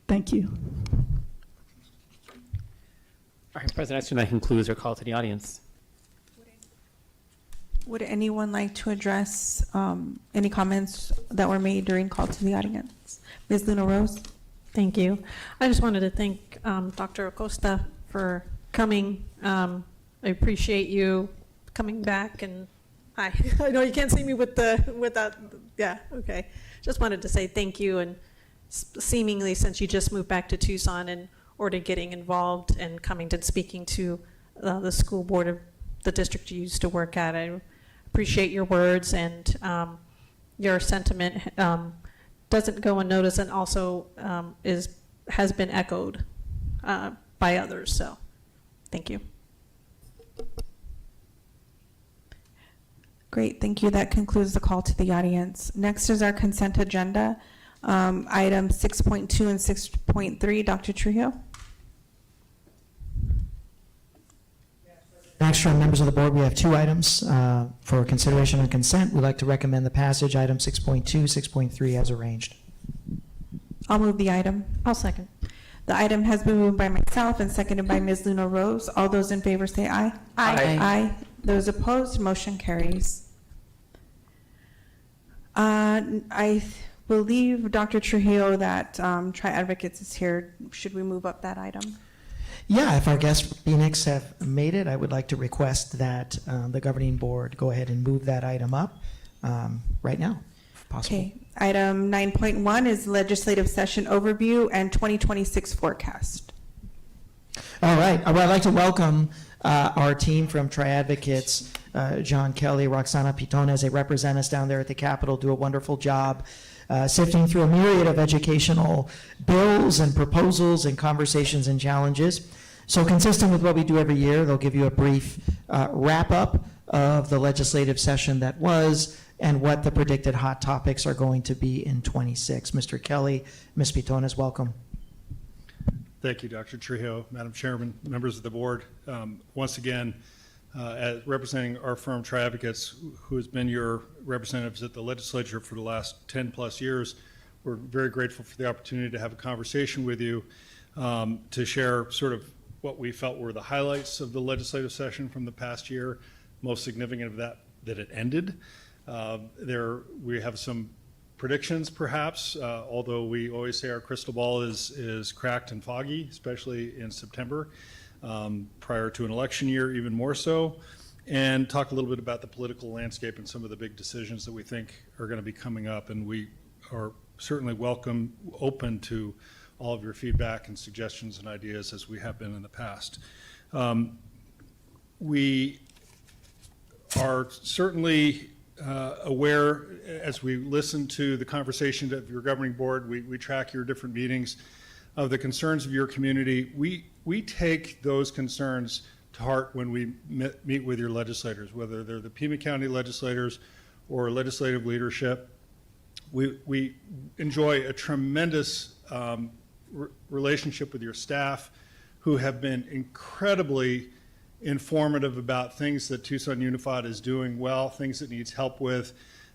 Thank you. All right, President Exner, that concludes our call to the audience. Would anyone like to address any comments that were made during call to the audience? Ms. Luna Rose? Thank you. I just wanted to thank Dr. Acosta for coming. I appreciate you coming back, and hi. I know you can't see me with that. Yeah, okay. Just wanted to say thank you, and seemingly since you just moved back to Tucson and already getting involved and coming to speaking to the school board of the district you used to work at, I appreciate your words and your sentiment. Doesn't go unnoticed, and also has been echoed by others. So, thank you. Great, thank you. That concludes the call to the audience. Next is our consent agenda. Item 6.2 and 6.3, Dr. Trujillo. Next, from members of the board, we have two items for consideration and consent. We'd like to recommend the passage, item 6.2, 6.3 as arranged. I'll move the item. I'll second. The item has been moved by myself and seconded by Ms. Luna Rose. All those in favor say aye. Aye. Aye. Those opposed, motion carries. I believe, Dr. Trujillo, that Tri-Advocates is here. Should we move up that item? Yeah, if our guests Phoenix have made it, I would like to request that the governing board go ahead and move that item up right now, if possible. Okay. Item 9.1 is legislative session overview and 2026 forecast. All right. Well, I'd like to welcome our team from Tri-Advocates, John Kelly, Roxana Pitones. They represent us down there at the Capitol, do a wonderful job sifting through a myriad of educational bills and proposals and conversations and challenges. So consistent with what we do every year, they'll give you a brief wrap-up of the legislative session that was and what the predicted hot topics are going to be in 26. Mr. Kelly, Ms. Pitones, welcome. Thank you, Dr. Trujillo, Madam Chairman, members of the board. Once again, as representing our firm Tri-Advocates, who has been your representatives at the legislature for the last 10 plus years, we're very grateful for the opportunity to have a conversation with you to share sort of what we felt were the highlights of the legislative session from the past year, most significant of that it ended. We have some predictions, perhaps, although we always say our crystal ball is cracked and foggy, especially in September, prior to an election year, even more so, and talk a little bit about the political landscape and some of the big decisions that we think are going to be coming up. And we are certainly open to all of your feedback and suggestions and ideas, as we have been in the past. We are certainly aware, as we listen to the conversation of your governing board, we track your different meetings, of the concerns of your community. We take those concerns to heart when we meet with your legislators, whether they're the Pima County legislators or legislative leadership. We enjoy a tremendous relationship with your staff, who have been incredibly informative about things that Tucson Unified is doing well, things it needs help with.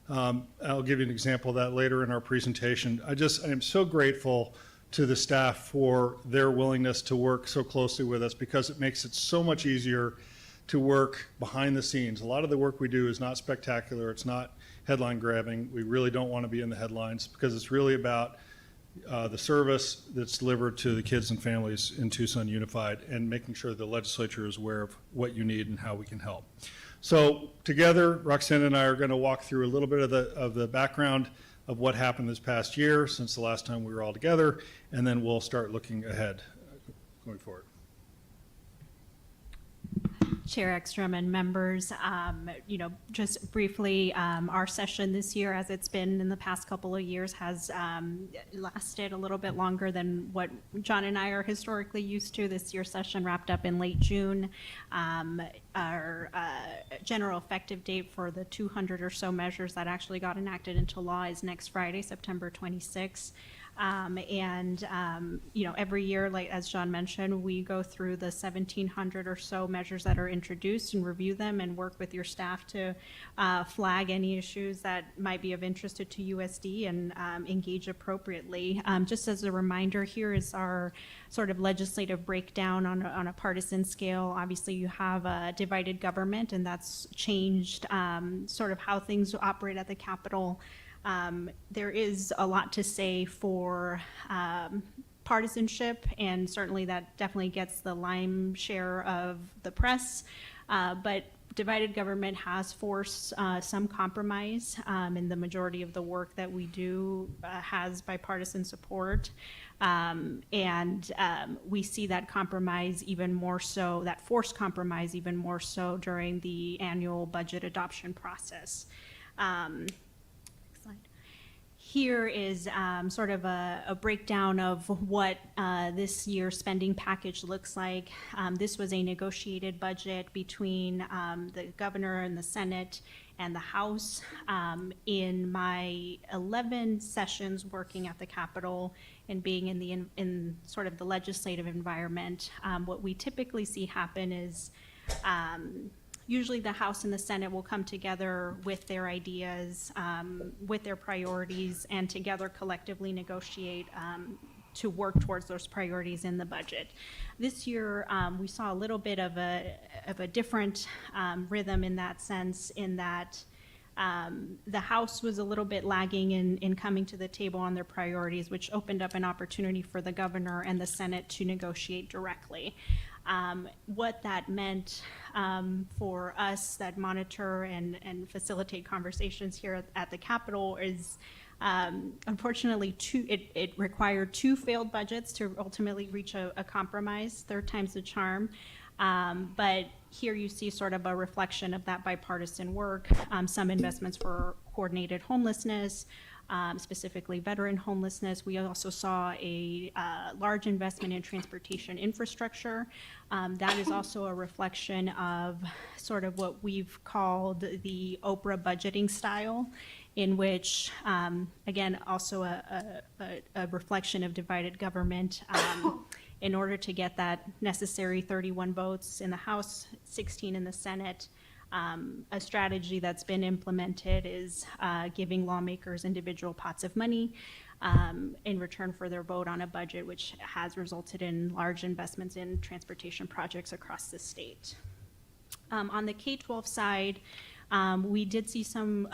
I'll give you an example of that later in our presentation. I am so grateful to the staff for their willingness to work so closely with us, because it makes it so much easier to work behind the scenes. A lot of the work we do is not spectacular. It's not headline grabbing. We really don't want to be in the headlines, because it's really about the service that's delivered to the kids and families in Tucson Unified, and making sure the legislature is aware of what you need and how we can help. So together, Roxana and I are going to walk through a little bit of the background of what happened this past year since the last time we were all together, and then we'll start looking ahead going forward. Chair Ekstrom and members, just briefly, our session this year, as it's been in the past couple of years, has lasted a little bit longer than what John and I are historically used to. This year's session wrapped up in late June. Our general effective date for the 200 or so measures that actually got enacted into law is next Friday, September 26th. Every year, like as John mentioned, we go through the 1,700 or so measures that are introduced and review them, and work with your staff to flag any issues that might be of interest to TUSD and engage appropriately. Just as a reminder, here is our sort of legislative breakdown on a partisan scale. Obviously, you have a divided government, and that's changed sort of how things operate at the Capitol. There is a lot to say for partisanship, and certainly that definitely gets the lion's share of the press, but divided government has forced some compromise, and the majority of the work that we do has bipartisan support, and we see that compromise even more so, that forced compromise even more so during the annual budget adoption process. Here is sort of a breakdown of what this year's spending package looks like. This was a negotiated budget between the governor and the Senate and the House. In my 11 sessions working at the Capitol and being in sort of the legislative environment, what we typically see happen is usually the House and the Senate will come together with their ideas, with their priorities, and together collectively negotiate to work towards those priorities in the budget. This year, we saw a little bit of a different rhythm in that sense, in that The House was a little bit lagging in coming to the table on their priorities, which opened up an opportunity for the governor and the Senate to negotiate directly. What that meant for us that monitor and facilitate conversations here at the Capitol is unfortunately it required 2 failed budgets to ultimately reach a compromise. Third time's the charm. But here you see sort of a reflection of that bipartisan work, some investments for coordinated homelessness, specifically veteran homelessness. We also saw a large investment in transportation infrastructure. That is also a reflection of sort of what we've called the Oprah budgeting style, in which, again, also a reflection of divided government. In order to get that necessary 31 votes in the House, 16 in the Senate, a strategy that's been implemented is giving lawmakers individual pots of money in return for their vote on a budget, which has resulted in large investments in transportation projects across the state. On the K-12 side, we did see some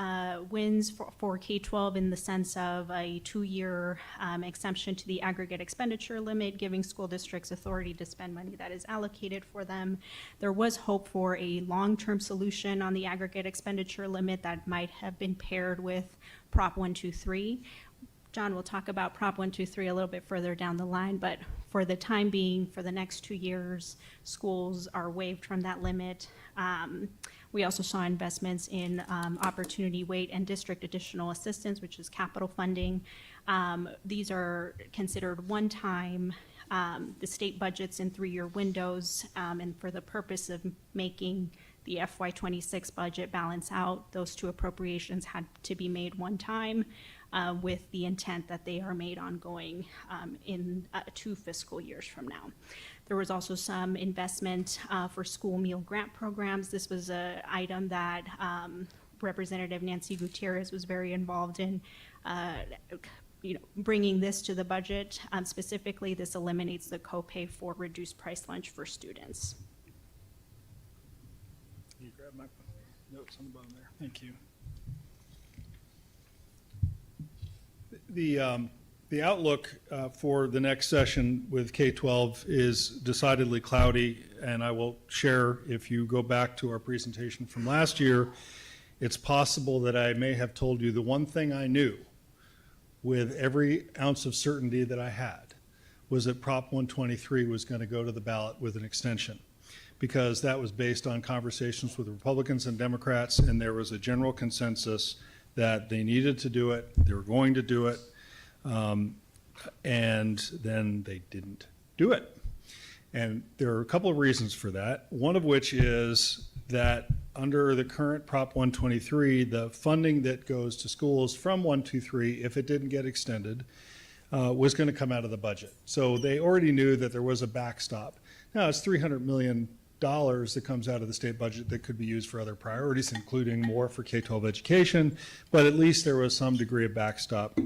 wins for K-12 in the sense of a 2-year exemption to the aggregate expenditure limit, giving school districts authority to spend money that is allocated for them. There was hope for a long-term solution on the aggregate expenditure limit that might have been paired with Prop 123. John will talk about Prop 123 a little bit further down the line, but for the time being, for the next 2 years, schools are waived from that limit. We also saw investments in opportunity weight and district additional assistance, which is capital funding. These are considered one-time. The state budgets in 3-year windows, and for the purpose of making the FY26 budget balance out, those 2 appropriations had to be made one time with the intent that they are made ongoing in 2 fiscal years from now. There was also some investment for school meal grant programs. This was an item that Representative Nancy Gutierrez was very involved in bringing this to the budget. Specifically, this eliminates the copay for reduced price lunch for students. Can you grab my notes on the bottom there? Thank you. The outlook for the next session with K-12 is decidedly cloudy, and I will share, if you go back to our presentation from last year, it's possible that I may have told you the one thing I knew with every ounce of certainty that I had was that Prop 123 was going to go to the ballot with an extension, because that was based on conversations with Republicans and Democrats, and there was a general consensus that they needed to do it, they were going to do it, and then they didn't do it. And there are a couple of reasons for that, one of which is that under the current Prop 123, the funding that goes to schools from 123, if it didn't get extended, was going to come out of the budget. So they already knew that there was a backstop. Now, it's $300 million that comes out of the state budget that could be used for other priorities, including more for K-12 education, but at least there was some degree of backstop.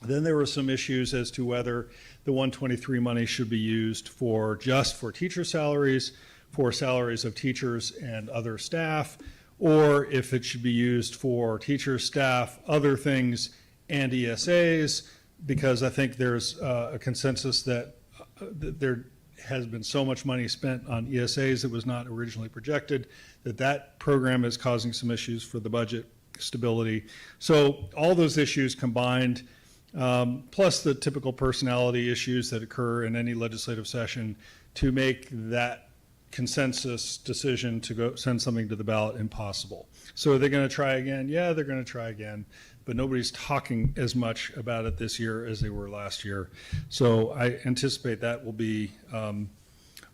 Then there were some issues as to whether the 123 money should be used for just for teacher salaries, for salaries of teachers and other staff, or if it should be used for teachers, staff, other things, and ESAs, because I think there's a consensus that there has been so much money spent on ESAs that was not originally projected, that program is causing some issues for the budget stability. So all those issues combined, plus the typical personality issues that occur in any legislative session, to make that consensus decision to go send something to the ballot impossible. So are they going to try again? Yeah, they're going to try again, but nobody's talking as much about it this year as they were last year. So I anticipate that will be on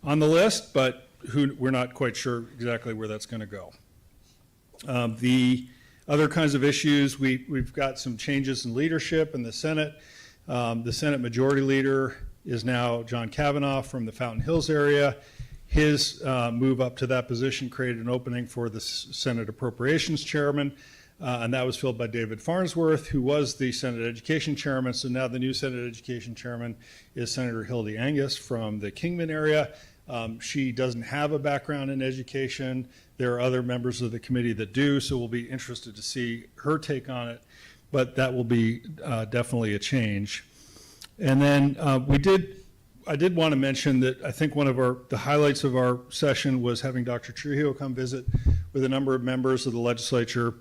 the list, but we're not quite sure exactly where that's going to go. The other kinds of issues, we've got some changes in leadership in the Senate. The Senate Majority Leader is now John Kavanaugh from the Fountain Hills area. His move up to that position created an opening for the Senate Appropriations Chairman, and that was filled by David Farnsworth, who was the Senate Education Chairman. So now the new Senate Education Chairman is Senator Hildy Angus from the Kingman area. She doesn't have a background in education. There are other members of the committee that do, so we'll be interested to see her take on it, but that will be definitely a change. And then I did want to mention that I think one of the highlights of our session was having Dr. Trujillo come visit with a number of members of the legislature.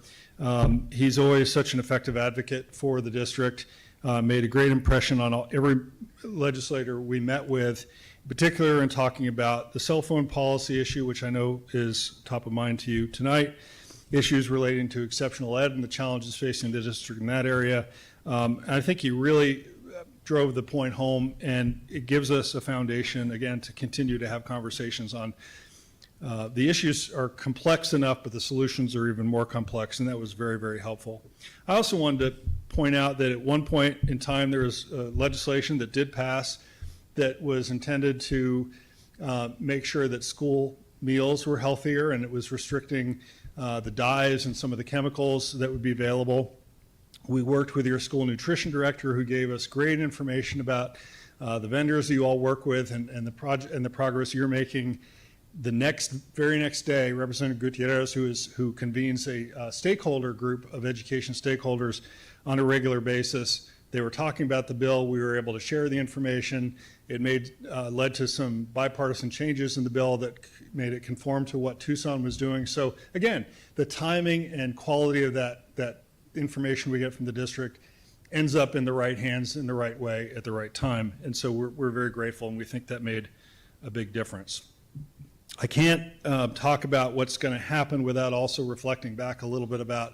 He's always such an effective advocate for the district, made a great impression on every legislator we met with, in particular in talking about the cell phone policy issue, which I know is top of mind to you tonight, issues relating to exceptional ed and the challenges facing the district in that area. And I think he really drove the point home, and it gives us a foundation, again, to continue to have conversations on the issues are complex enough, but the solutions are even more complex, and that was very, very helpful. I also wanted to point out that at one point in time, there was legislation that did pass that was intended to make sure that school meals were healthier, and it was restricting the dyes and some of the chemicals that would be available. We worked with your school nutrition director, who gave us great information about the vendors that you all work with and the progress you're making. The very next day, Representative Gutierrez, who convenes a stakeholder group of education stakeholders on a regular basis, they were talking about the bill. We were able to share the information. It led to some bipartisan changes in the bill that made it conform to what Tucson was doing. So again, the timing and quality of that information we get from the district ends up in the right hands in the right way at the right time. And so we're very grateful, and we think that made a big difference. I can't talk about what's going to happen without also reflecting back a little bit about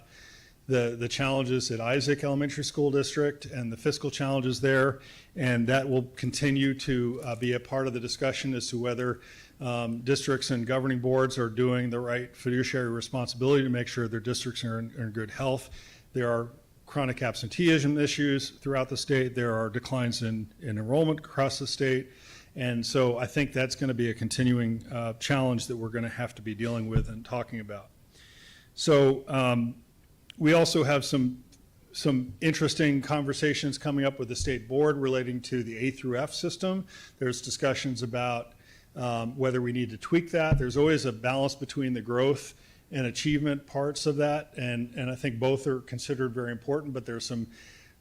the challenges at Isaac Elementary School District and the fiscal challenges there, and that will continue to be a part of the discussion as to whether districts and governing boards are doing the right fiduciary responsibility to make sure their districts are in good health. There are chronic absenteeism issues throughout the state. There are declines in enrollment across the state. And so I think that's going to be a continuing challenge that we're going to have to be dealing with and talking about. So we also have some interesting conversations coming up with the state board relating to the A through F system. There's discussions about whether we need to tweak that. There's always a balance between the growth and achievement parts of that, and I think both are considered very important, but there's some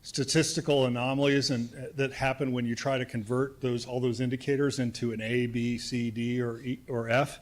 statistical anomalies that happen when you try to convert all those indicators into an A, B, C, D, or F.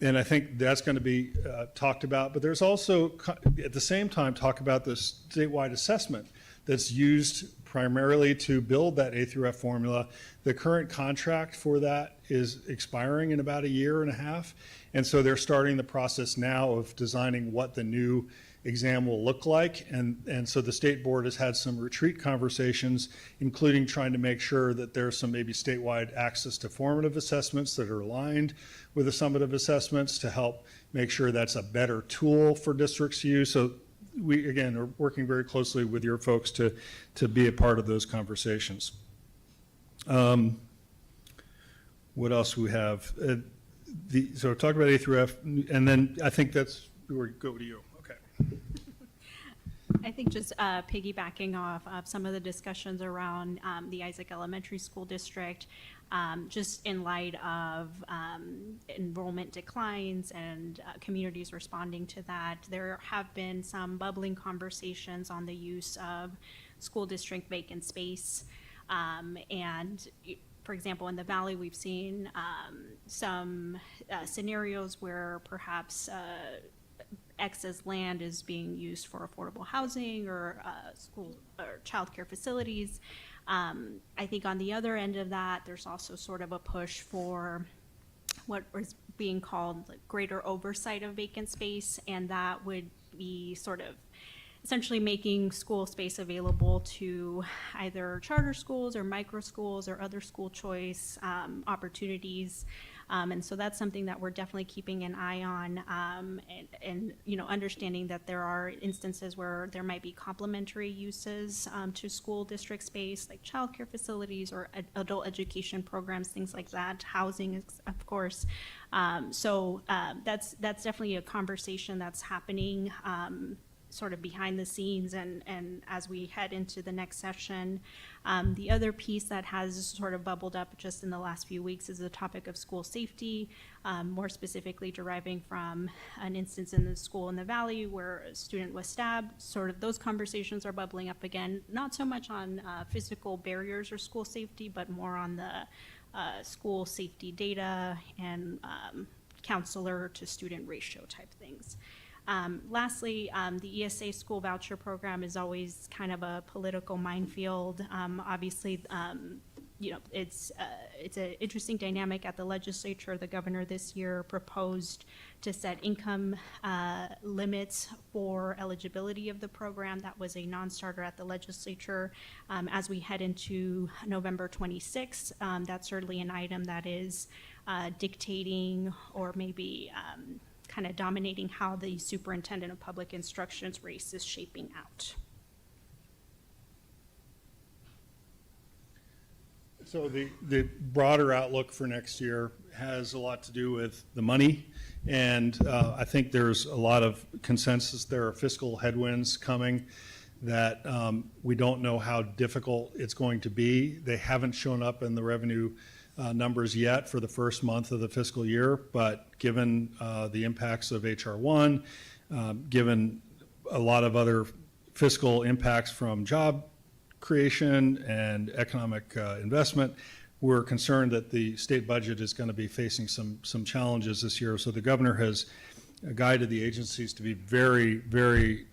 And I think that's going to be talked about. But there's also, at the same time, talk about this statewide assessment that's used primarily to build that A through F formula. The current contract for that is expiring in about a year and a half. And so they're starting the process now of designing what the new exam will look like. And so the state board has had some retreat conversations, including trying to make sure that there's some maybe statewide access to formative assessments that are aligned with the summative assessments to help make sure that's a better tool for districts to use. So we, again, are working very closely with your folks to be a part of those conversations. What else do we have? So talk about A through F, and then I think that's where we go to you. I think just piggybacking off of some of the discussions around the Isaac Elementary School District, just in light of enrollment declines and communities responding to that, there have been some bubbling conversations on the use of school district vacant space. And for example, in the Valley, we've seen some scenarios where perhaps excess land is being used for affordable housing or school or childcare facilities. I think on the other end of that, there's also sort of a push for what is being called like greater oversight of vacant space, and that would be sort of essentially making school space available to either charter schools or micro schools or other school choice opportunities. And so that's something that we're definitely keeping an eye on, and you know, understanding that there are instances where there might be complementary uses to school district space, like childcare facilities or adult education programs, things like that. Housing, of course. So that's definitely a conversation that's happening. sort of behind the scenes and as we head into the next session. The other piece that has sort of bubbled up just in the last few weeks is the topic of school safety, more specifically deriving from an instance in the school in the Valley where a student was stabbed. Sort of those conversations are bubbling up again, not so much on physical barriers or school safety, but more on the school safety data and counselor to student ratio type things. Lastly, the ESA school voucher program is always kind of a political minefield. Obviously, you know, it's an interesting dynamic at the legislature. The governor this year proposed to set income limits for eligibility of the program. That was a non-starter at the legislature. As we head into November 26th, that's certainly an item that is dictating or maybe kind of dominating how the superintendent of public instruction's race is shaping out. So the broader outlook for next year has a lot to do with the money, and I think there's a lot of consensus. There are fiscal headwinds coming that we don't know how difficult it's going to be. They haven't shown up in the revenue numbers yet for the first month of the fiscal year, but given the impacts of H.R. 1, given a lot of other fiscal impacts from job creation and economic investment, we're concerned that the state budget is going to be facing some challenges this year. So the governor has guided the agencies to be very, very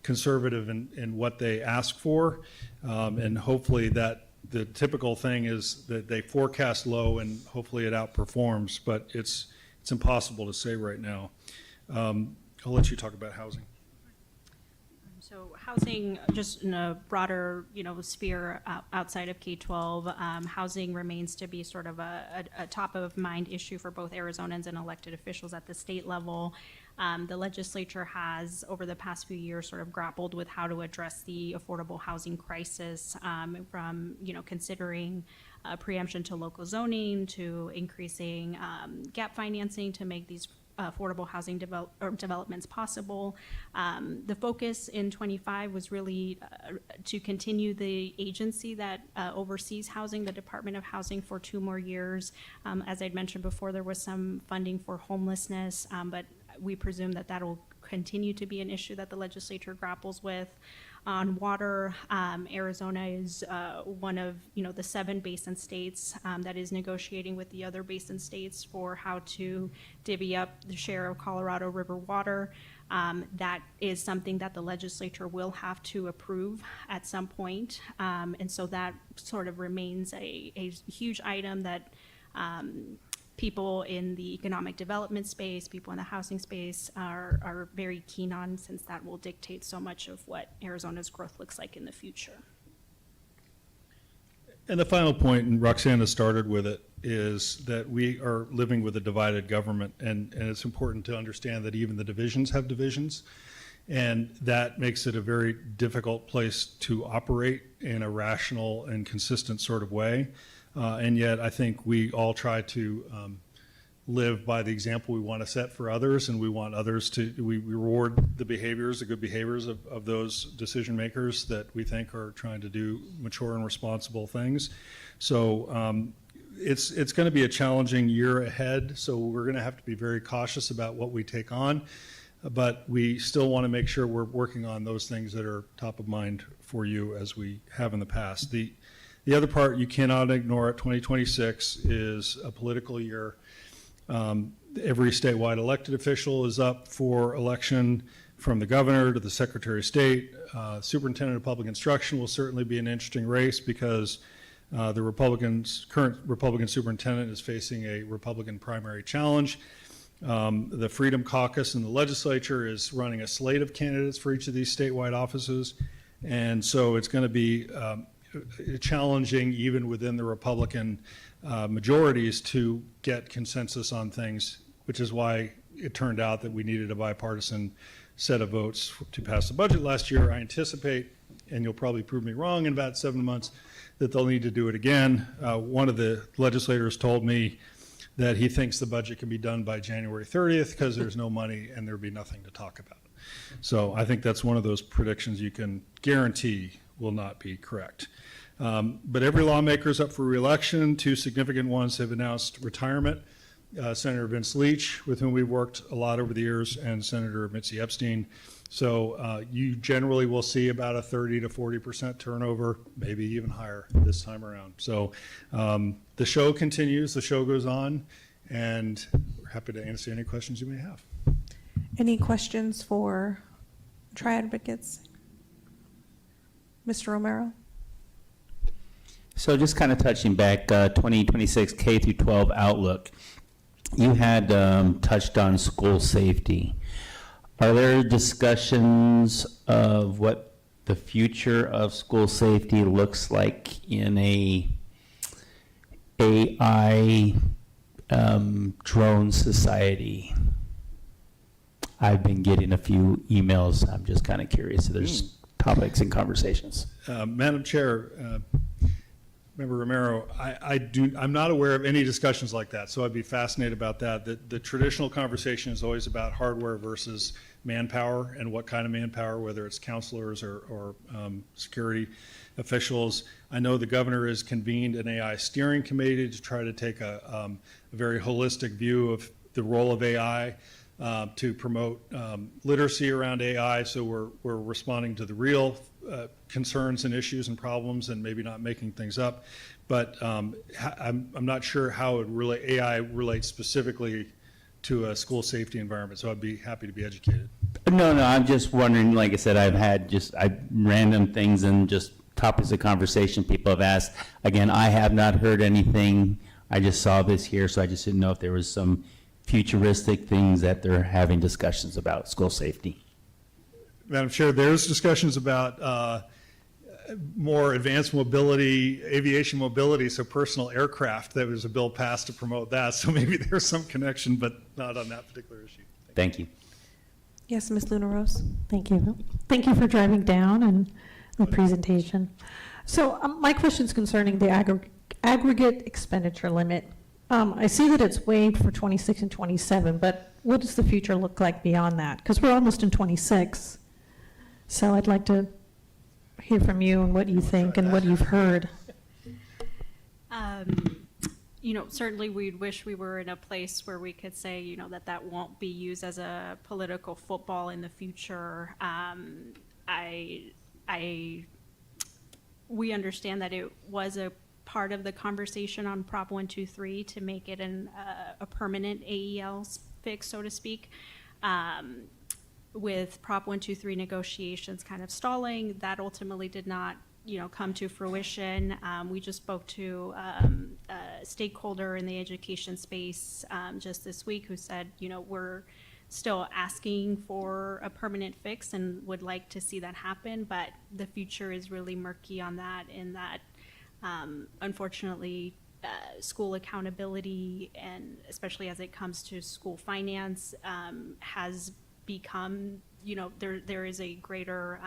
conservative in what they ask for, and hopefully that the typical thing is that they forecast low and hopefully it outperforms, but it's impossible to say right now. I'll let you talk about housing. So housing, just in a broader, you know, sphere outside of K-12, housing remains to be sort of a top of mind issue for both Arizonans and elected officials at the state level. The legislature has, over the past few years, sort of grappled with how to address the affordable housing crisis, from, you know, considering preemption to local zoning to increasing gap financing to make these affordable housing developments possible. The focus in 25 was really to continue the agency that oversees housing, the Department of Housing, for 2 more years. As I'd mentioned before, there was some funding for homelessness, but we presume that that will continue to be an issue that the legislature grapples with. On water, Arizona is one of, you know, the 7 basin states that is negotiating with the other basin states for how to divvy up the share of Colorado River water. That is something that the legislature will have to approve at some point. And so that sort of remains a huge item that people in the economic development space, people in the housing space are very keen on, since that will dictate so much of what Arizona's growth looks like in the future. And the final point, and Roxana started with it, is that we are living with a divided government, and it's important to understand that even the divisions have divisions, and that makes it a very difficult place to operate in a rational and consistent sort of way. And yet I think we all try to live by the example we want to set for others, and we want others to, we reward the behaviors, the good behaviors of those decision makers that we think are trying to do mature and responsible things. So it's going to be a challenging year ahead, so we're going to have to be very cautious about what we take on, but we still want to make sure we're working on those things that are top of mind for you, as we have in the past. The other part you cannot ignore at 2026 is a political year. Every statewide elected official is up for election, from the governor to the secretary of state. Superintendent of public instruction will certainly be an interesting race, because the current Republican superintendent is facing a Republican primary challenge. The Freedom Caucus in the legislature is running a slate of candidates for each of these statewide offices. And so it's going to be challenging, even within the Republican majorities, to get consensus on things, which is why it turned out that we needed a bipartisan set of votes to pass the budget last year. I anticipate, and you'll probably prove me wrong in about 7 months, that they'll need to do it again. One of the legislators told me that he thinks the budget can be done by January 30th because there's no money and there'll be nothing to talk about. So I think that's one of those predictions you can guarantee will not be correct. But every lawmaker is up for re-election. Two significant ones have announced retirement. Senator Vince Leach, with whom we've worked a lot over the years, and Senator Mitzi Epstein. So you generally will see about a 30 to 40% turnover, maybe even higher this time around. So the show continues, the show goes on, and we're happy to answer any questions you may have. Any questions for tri-advocates? Mr. Romero? So just kind of touching back, 2026 K through 12 outlook. You had touched on school safety. Are there discussions of what the future of school safety looks like in a AI drone society? I've been getting a few emails. I'm just kind of curious if there's topics and conversations. Madam Chair, Member Romero, I'm not aware of any discussions like that, so I'd be fascinated about that. The traditional conversation is always about hardware versus manpower and what kind of manpower, whether it's counselors or security officials. I know the governor has convened an AI steering committee to try to take a very holistic view of the role of AI to promote literacy around AI, so we're responding to the real concerns and issues and problems and maybe not making things up. But I'm not sure how AI relates specifically to a school safety environment, so I'd be happy to be educated. No, I'm just wondering, like I said, I've had random things and just topics of conversation people have asked. Again, I have not heard anything. I just saw this here, so I just didn't know if there was some futuristic things that they're having discussions about school safety. Madam Chair, there's discussions about more advanced mobility, aviation mobility, so personal aircraft. There was a bill passed to promote that, so maybe there's some connection, but not on that particular issue. Thank you. Yes, Ms. Luna Rose. Thank you. Thank you for driving down and the presentation. So my question is concerning the aggregate expenditure limit. I see that it's waived for 26 and 27, but what does the future look like beyond that? Because we're almost in 26. So I'd like to hear from you and what you think and what you've heard. Certainly we'd wish we were in a place where we could say, that won't be used as a political football in the future. We understand that it was a part of the conversation on Prop 123 to make it a permanent AEL fix, so to speak. With Prop 123 negotiations kind of stalling, that ultimately did not come to fruition. We just spoke to a stakeholder in the education space just this week who said, we're still asking for a permanent fix and would like to see that happen, but the future is really murky on that, in that unfortunately school accountability, and especially as it comes to school finance, has become, there is a greater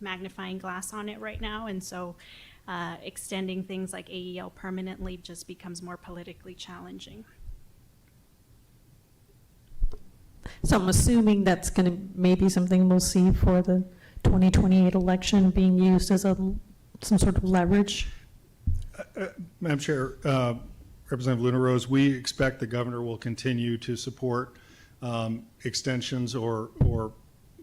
magnifying glass on it right now, and so extending things like AEL permanently just becomes more politically challenging. So I'm assuming that's going to maybe something we'll see for the 2028 election, being used as some sort of leverage. Madam Chair, Representative Luna Rose, we expect the governor will continue to support extensions or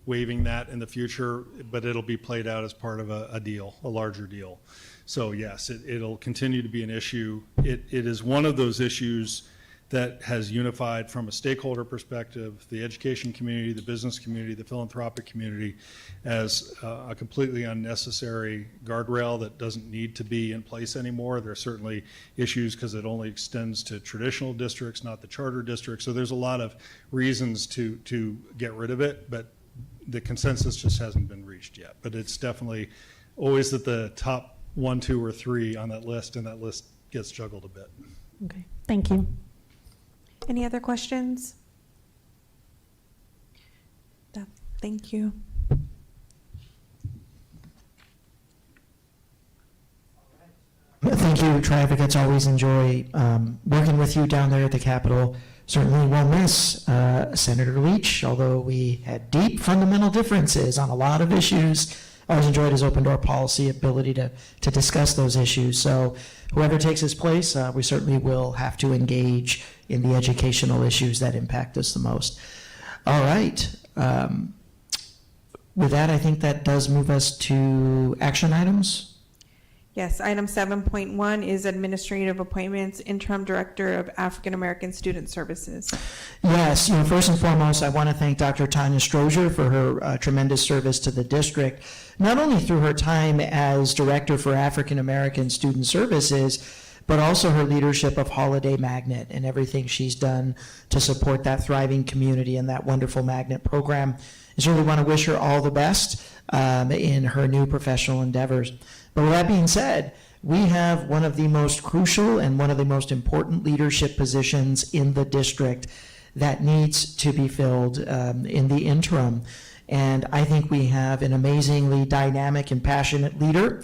waiving that in the future, but it'll be played out as part of a deal, a larger deal. So yes, it'll continue to be an issue. It is one of those issues that has unified from a stakeholder perspective, the education community, the business community, the philanthropic community, as a completely unnecessary guardrail that doesn't need to be in place anymore. There are certainly issues because it only extends to traditional districts, not the charter districts. So there's a lot of reasons to get rid of it, but the consensus just hasn't been reached yet. But it's definitely always at the top 1, 2, or 3 on that list, and that list gets juggled a bit. Okay, thank you. Any other questions? Thank you. Thank you. you, Tri-Advocates always enjoy working with you down there at the Capitol. Certainly won't miss Senator Leach, although we had deep fundamental differences on a lot of issues. Always enjoyed his open door policy, ability to discuss those issues. So whoever takes his place, we certainly will have to engage in the educational issues that impact us the most. All right. With that, I think that does move us to action items. Yes, item 7.1 is administrative appointments, interim director of African American Student Services. Yes, first and foremost, I want to thank Dr. Tanya Strozier for her tremendous service to the district, not only through her time as director for African American Student Services, but also her leadership of Holiday Magnet and everything she's done to support that thriving community and that wonderful Magnet program. I certainly want to wish her all the best in her new professional endeavors. But with that being said, we have one of the most crucial and one of the most important leadership positions in the district that needs to be filled in the interim. And I think we have an amazingly dynamic and passionate leader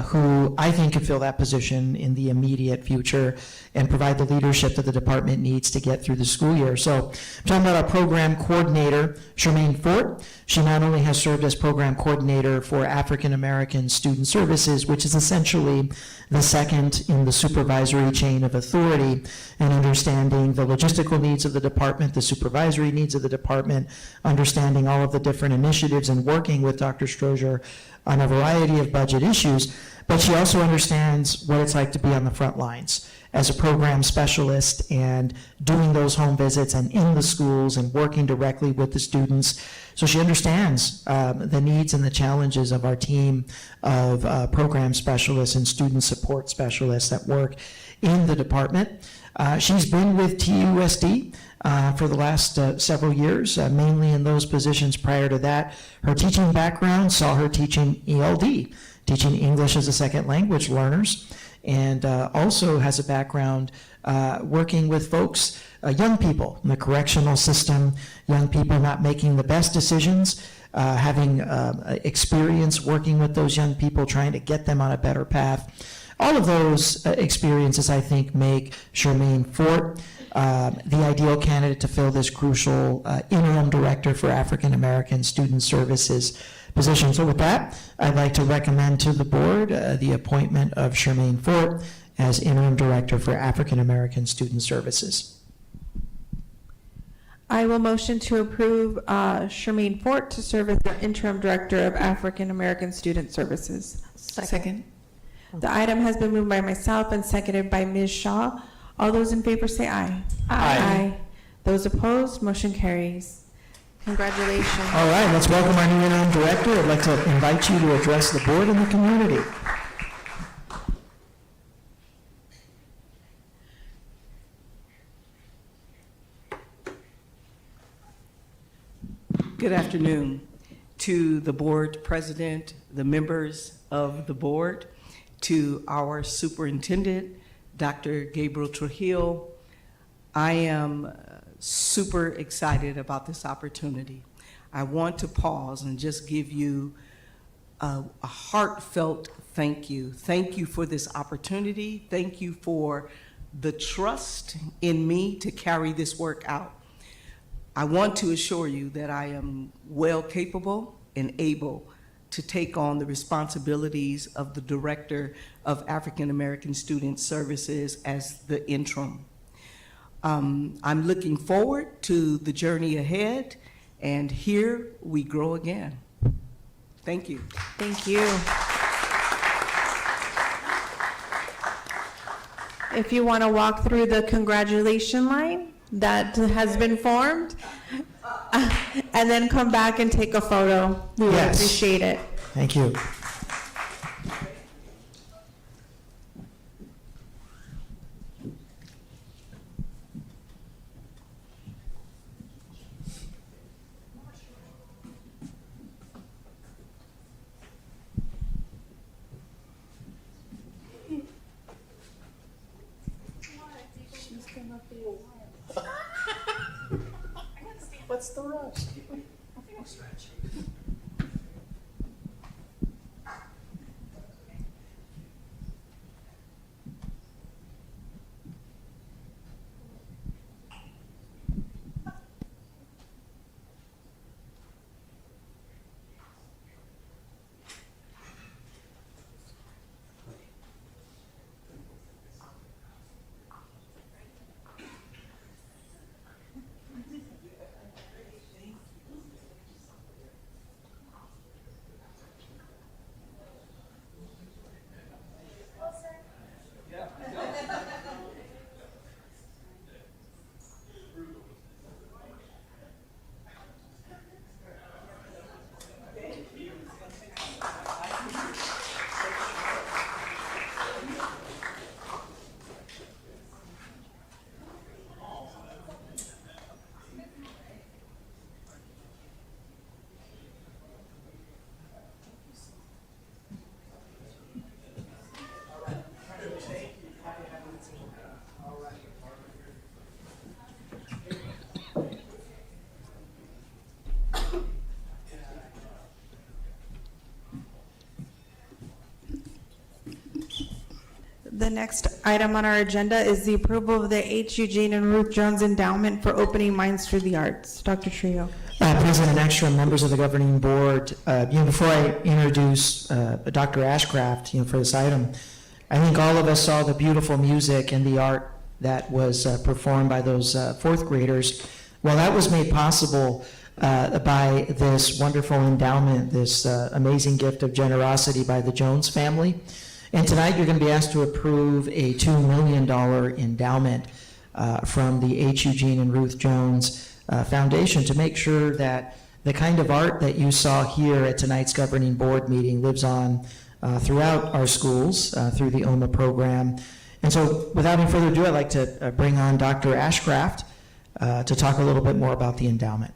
who I think could fill that position in the immediate future and provide the leadership that the department needs to get through the school year. So I'm talking about our program coordinator, Charmaine Fort. She not only has served as program coordinator for African American Student Services, which is essentially the second in the supervisory chain of authority, and understanding the logistical needs of the department, the supervisory needs of the department, understanding all of the different initiatives and working with Dr. Strozier on a variety of budget issues, but she also understands what it's like to be on the front lines as a program specialist and doing those home visits and in the schools and working directly with the students. So she understands the needs and the challenges of our team of program specialists and student support specialists that work in the department. She's been with TUSD for the last several years, mainly in those positions prior to that. Her teaching background saw her teaching ELD, teaching English as a second language learners, and also has a background working with folks, young people in the correctional system, young people not making the best decisions, having experience working with those young people, trying to get them on a better path. All of those experiences, I think, make Charmaine Fort the ideal candidate to fill this crucial interim director for African American Student Services position. So with that, I'd like to recommend to the board the appointment of Charmaine Fort as interim director for African American Student Services. I will motion to approve Charmaine Fort to serve as the interim director of African American Student Services. Second. The item has been moved by myself and seconded by Ms. Shaw. All those in favor say aye. Aye. Those opposed, motion carries. Congratulations. All right, let's welcome our new interim director. I'd like to invite you to address the board and the community. Good afternoon to the board president, the members of the board, to our superintendent, Dr. Gabriel Trujillo. I am super excited about this opportunity. I want to pause and just give you a heartfelt thank you. Thank you for this opportunity. Thank you for the trust in me to carry this work out. I want to assure you that I am well capable and able to take on the responsibilities of the Director of African American Student Services as the interim. I'm looking forward to the journey ahead, and here we grow again. Thank you. Thank you. If you want to walk through the congratulation line that has been formed, and then come back and take a photo. We would Yes. appreciate it. Thank you. What's the rush? The next item on our agenda is the approval of the H. Eugene and Ruth Jones Endowment for opening minds through the arts. Dr. Trio. President Ekstrom, members of the governing board, before I introduce Dr. Ashcraft, for this item, I think all of us saw the beautiful music and the art that was performed by those fourth graders. Well, that was made possible by this wonderful endowment, this amazing gift of generosity by the Jones family. And tonight you're going to be asked to approve a $2 million endowment from the H. Eugene and Ruth Jones Foundation to make sure that the kind of art that you saw here at tonight's governing board meeting lives on throughout our schools through the OMA program. And so without any further ado, I'd like to bring on Dr. Ashcraft to talk a little bit more about the endowment.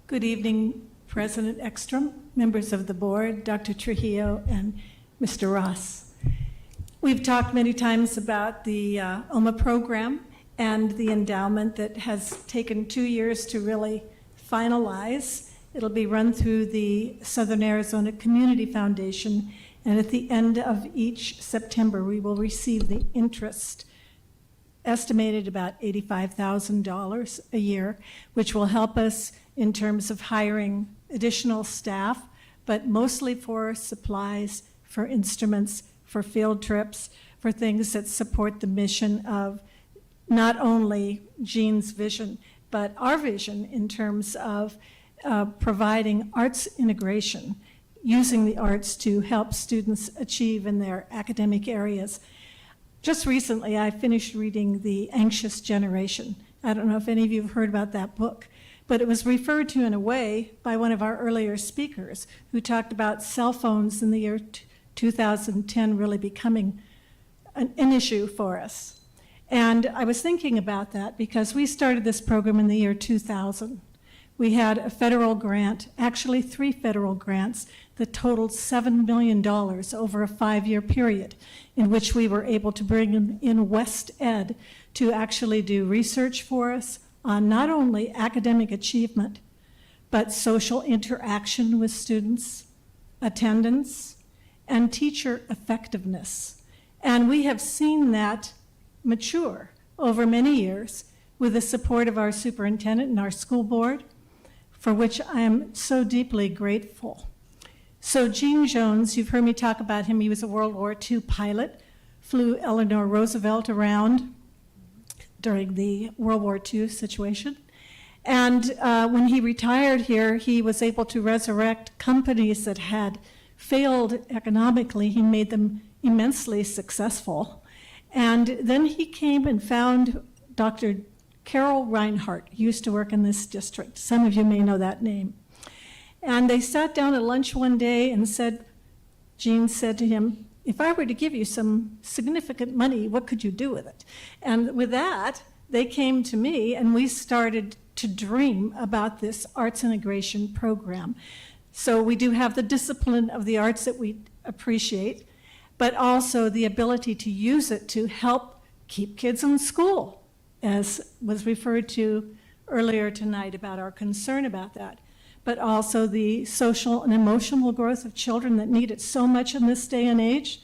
Good evening, President Ekstrom, members of the board, Dr. Trujillo, and Mr. Ross. We've talked many times about the OMA program and the endowment that has taken 2 years to really finalize. It'll be run through the Southern Arizona Community Foundation, and at the end of each September, we will receive the interest, estimated about $85,000 a year, which will help us in terms of hiring additional staff, but mostly for supplies, for instruments, for field trips, for things that support the mission of not only Jean's vision, but our vision in terms of providing arts integration, using the arts to help students achieve in their academic areas. Just recently, I finished reading The Anxious Generation. I don't know if any of you have heard about that book, but it was referred to in a way by one of our earlier speakers who talked about cell phones in the year 2010 really becoming an issue for us. And I was thinking about that because we started this program in the year 2000. We had a federal grant, actually 3 federal grants, that totaled $7 million over a 5-year period, in which we were able to bring in West Ed to actually do research for us on not only academic achievement, but social interaction with students, attendance, and teacher effectiveness. And we have seen that mature over many years with the support of our superintendent and our school board, for which I am so deeply grateful. So Gene Jones, you've heard me talk about him. He was a World War II pilot, flew Eleanor Roosevelt around during the World War II situation. And when he retired here, he was able to resurrect companies that had failed economically. He made them immensely successful. And then he came and found Dr. Carol Reinhardt, used to work in this district. Some of you may know that name. And they sat down at lunch one day and said, Gene said to him, if I were to give you some significant money, what could you do with it? And with that, they came to me and we started to dream about this arts integration program. So we do have the discipline of the arts that we appreciate, but also the ability to use it to help keep kids in school, as was referred to earlier tonight about our concern about that, but also the social and emotional growth of children that need it so much in this day and age,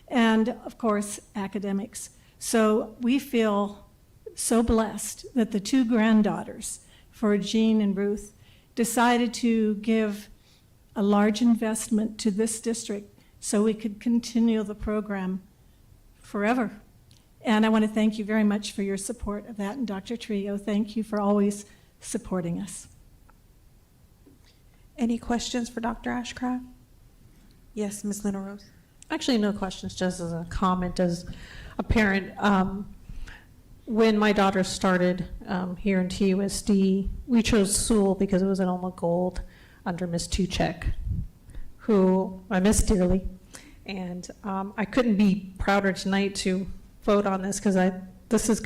and of course, academics. So we feel so blessed that the 2 granddaughters for Jean and Ruth decided to give a large investment to this district so we could continue the program forever. And I want to thank you very much for your support of that. And Dr. Trio, thank you for always supporting us. Any questions for Dr. Ashcraft? Yes, Ms. Luna Rose. Actually, no questions, just as a comment as a parent. When my daughter started here in TUSD, we chose Sewell because it was an OMA Gold under Ms. Tuchek, who I miss dearly. And I couldn't be prouder tonight to vote on this because this is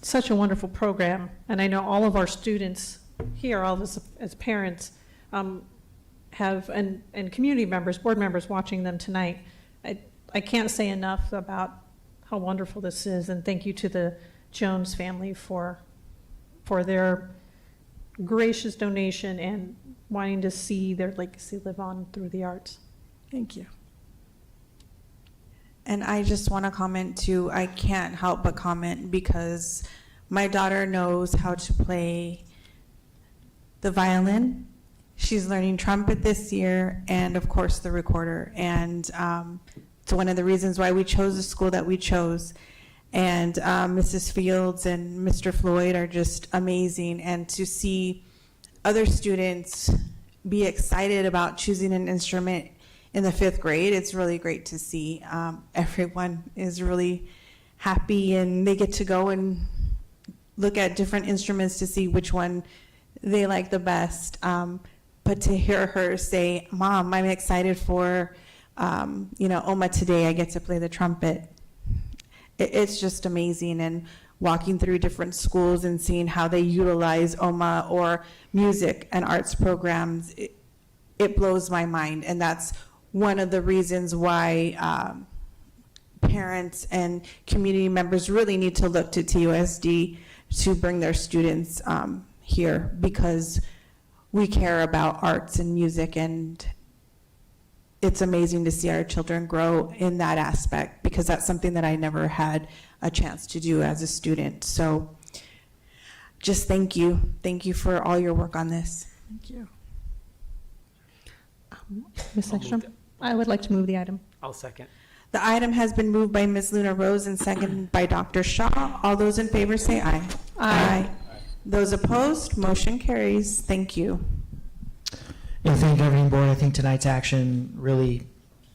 such a wonderful program. And I know all of our students here, all of us as parents, have, and community members, board members watching them tonight. I can't say enough about how wonderful this is, and thank you to the Jones family for their gracious donation and wanting to see their legacy live on through the arts. Thank you. And I just want to comment too, I can't help but comment because my daughter knows how to play the violin. She's learning trumpet this year and of course the recorder. And it's one of the reasons why we chose the school that we chose. And Mrs. Fields and Mr. Floyd are just amazing. And to see other students be excited about choosing an instrument in the 5th grade, it's really great to see. Everyone is really happy and they get to go and look at different instruments to see which one they like the best. But to hear her say, Mom, I'm excited for, OMA today, I get to play the trumpet. It's just amazing. And walking through different schools and seeing how they utilize OMA or music and arts programs, it blows my mind. And that's one of the reasons why parents and community members really need to look to TUSD to bring their students here, because we care about arts and music, and it's amazing to see our children grow in that aspect, because that's something that I never had a chance to do as a student. So just thank you. Thank you for all your work on this. Thank you. Ms. Ekstrom, I would like to move the item. I'll second. The item has been moved by Ms. Luna Rose and seconded by Dr. Shaw. All those in favor say aye. Aye. Those opposed, motion carries. Thank you. And thank you, governing board. I think tonight's action really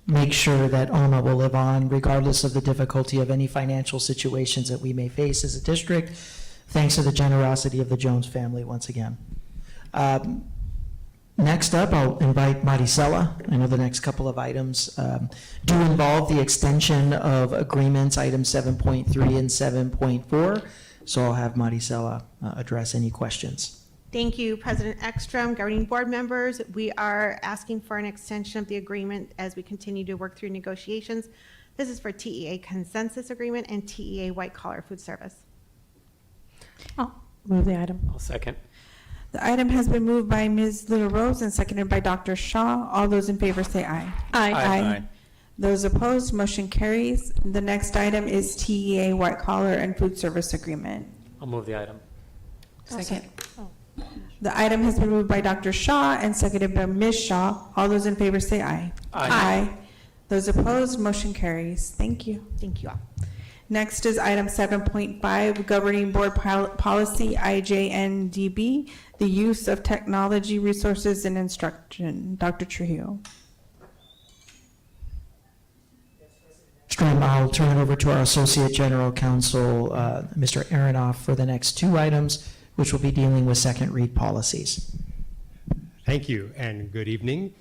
makes sure that OMA will live on regardless of the difficulty of any financial situations that we may face as a district, thanks to the generosity of the Jones family once again. Next up, I'll invite Maricela. I know the next couple of items do involve the extension of agreements, items 7.3 and 7.4. So I'll have Maricela address any questions. Thank you, President Ekstrom, governing board members. We are asking for an extension of the agreement as we continue to work through negotiations. This is for TEA consensus agreement and TEA white collar food service. I'll move the item. I'll second. The item has been moved by Ms. Luna Rose and seconded by Dr. Shaw. All those in favor say aye. Aye. Aye. Those opposed, motion carries. The next item is TEA white collar and food service agreement. I'll move the item. Second. The item has been moved by Dr. Shaw and seconded by Ms. Shaw. All those in favor say aye. Aye. Those opposed, motion carries. Thank you. Thank you all. Next is item 7.5, Governing Board Policy IJNDB, the use of technology resources in instruction. Dr. Trujillo. I'll turn it over to our Associate General Counsel, Mr. Aronoff, for the next two items, which will be dealing with second read policies. Thank you, and good evening.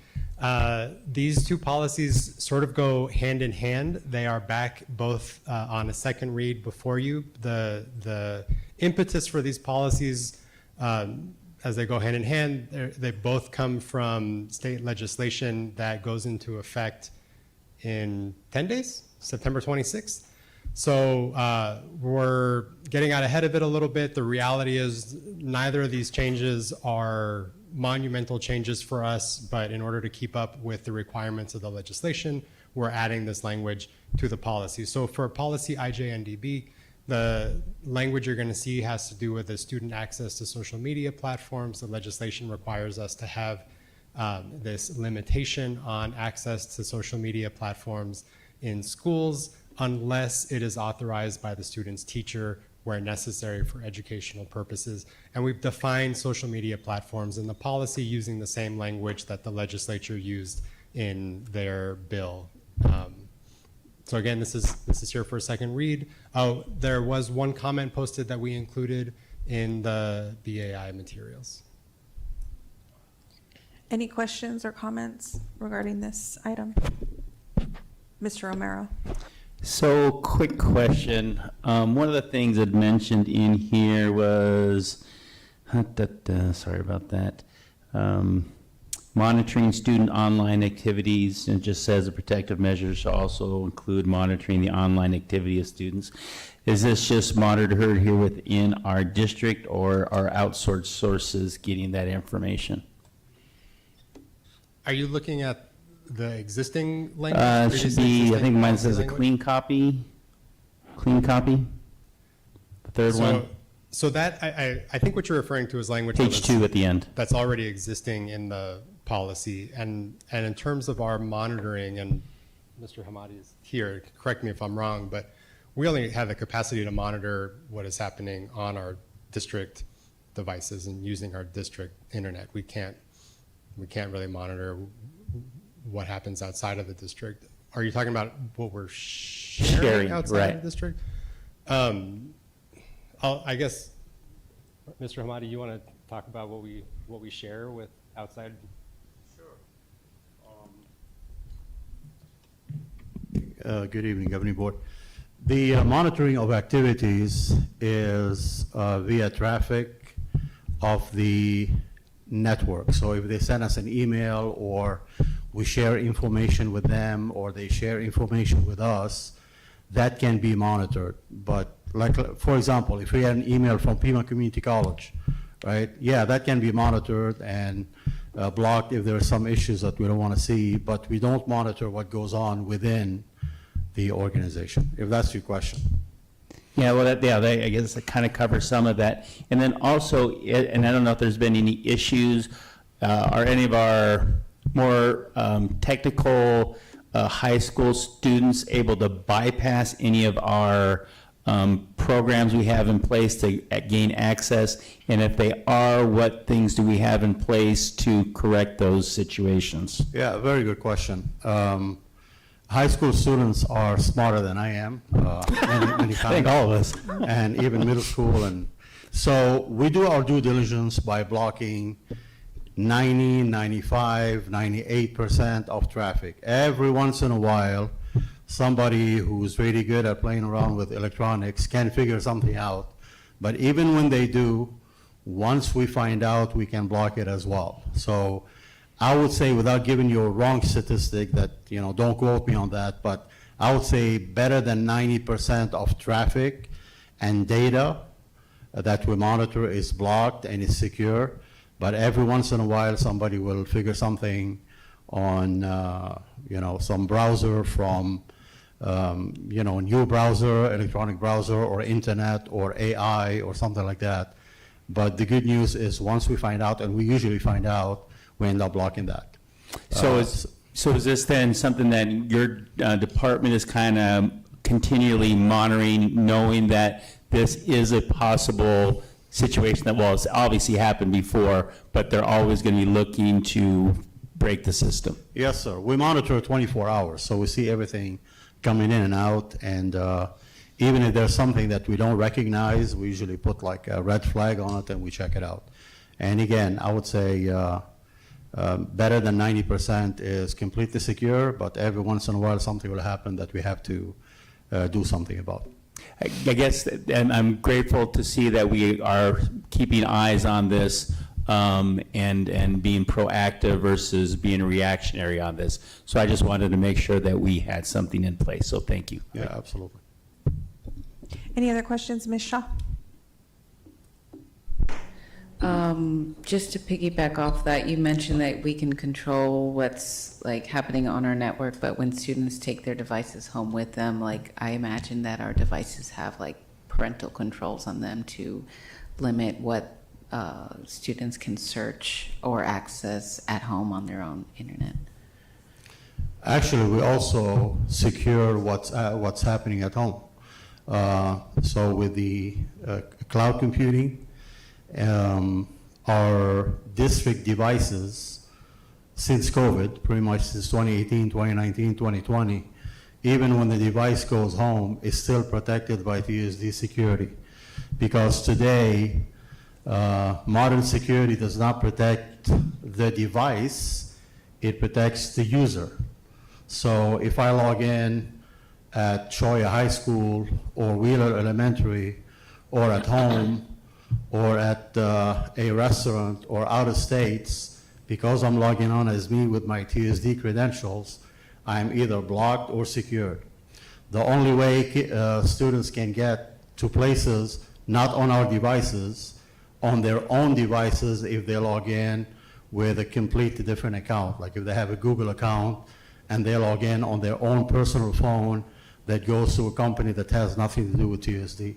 These two policies sort of go hand in hand. They are back both on a second read before you. The impetus for these policies, as they go hand in hand, they both come from state legislation that goes into effect in 10 days, September 26th. So we're getting out ahead of it a little bit. The reality is neither of these changes are monumental changes for us, but in order to keep up with the requirements of the legislation, we're adding this language to the policy. So for policy IJNDB, the language you're going to see has to do with the student access to social media platforms. The legislation requires us to have this limitation on access to social media platforms in schools unless it is authorized by the student's teacher where necessary for educational purposes. And we've defined social media platforms in the policy using the same language that the legislature used in their bill. So again, this is here for a second read. Oh, there was one comment posted that we included in the BAI materials. Any questions or comments regarding this item? Mr. Romero. So, quick question. One of the things that mentioned in here was, sorry about that, monitoring student online activities, and it just says the protective measures shall also include monitoring the online activity of students. Is this just monitored here within our district, or are outsourced sources getting that information? Are you looking at the existing language? It should be, I think mine says a clean copy. Clean copy? The third one? So that, I think what you're referring to is language. Page 2 at the end. That's already existing in the policy. And in terms of our monitoring, and Mr. Hamadi is here, correct me if I'm wrong, but we only have the capacity to monitor what is happening on our district devices and using our district internet. We can't really monitor what happens outside of the district. Are you talking about what we're sharing outside right. of the district? I guess, Mr. Hamadi, you want to talk about what we share with outside? Good evening, Governing Board. The monitoring of activities is via traffic of the network. So if they send us an email, or we share information with them, or they share information with us, that can be monitored. But like, for example, if we had an email from Pima Community College, right? Yeah, that can be monitored and blocked if there are some issues that we don't want to see, but we don't monitor what goes on within the organization, if that's your question. Yeah, well, I guess that kind of covers some of that. And then also, and I don't know if there's been any issues, are any of our more technical high school students able to bypass any of our programs we have in place to gain access? And if they are, what things do we have in place to correct those situations? Yeah, very good question. High school students are smarter than I am, many times. I think all of us. And even middle school. And so we do our due diligence by blocking 90, 95, 98% of traffic. Every once in a while, somebody who's really good at playing around with electronics can figure something out. But even when they do, once we find out, we can block it as well. So I would say, without giving you a wrong statistic, that, don't quote me on that, but I would say better than 90% of traffic and data that we monitor is blocked and is secure. But every once in a while, somebody will figure something on, some browser from, new browser, electronic browser, or internet, or AI, or something like that. But the good news is, once we find out, and we usually find out, we end up blocking that. So is this then something that your department is kind of continually monitoring, knowing that this is a possible situation that, well, it's obviously happened before, but they're always going to be looking to break the system? Yes, sir. We monitor 24 hours, so we see everything coming in and out, and even if there's something that we don't recognize, we usually put like a red flag on it and we check it out. And again, I would say better than 90% is completely secure, but every once in a while something will happen that we have to do something about. I guess, and I'm grateful to see that we are keeping eyes on this and being proactive versus being reactionary on this. So I just wanted to make sure that we had something in place, so thank you. Yeah, absolutely. Any other questions, Ms. Shaw? Just to piggyback off that, you mentioned that we can control what's happening on our network, but when students take their devices home with them, I imagine that our devices have parental controls on them to limit what students can search or access at home on their own internet. Actually, we also secure what's happening at home. So with the cloud computing, our district devices since COVID, pretty much since 2018, 2019, 2020, even when the device goes home, is still protected by TUSD security. Because today, modern security does not protect the device, it protects the user. So if I log in at Choya High School or Wheeler Elementary or at home or at a restaurant or out of states, because I'm logging on as me with my TUSD credentials, I'm either blocked or secured. The only way students can get to places not on our devices, on their own devices if they log in with a completely different account. Like if they have a Google account and they log in on their own personal phone that goes to a company that has nothing to do with TUSD.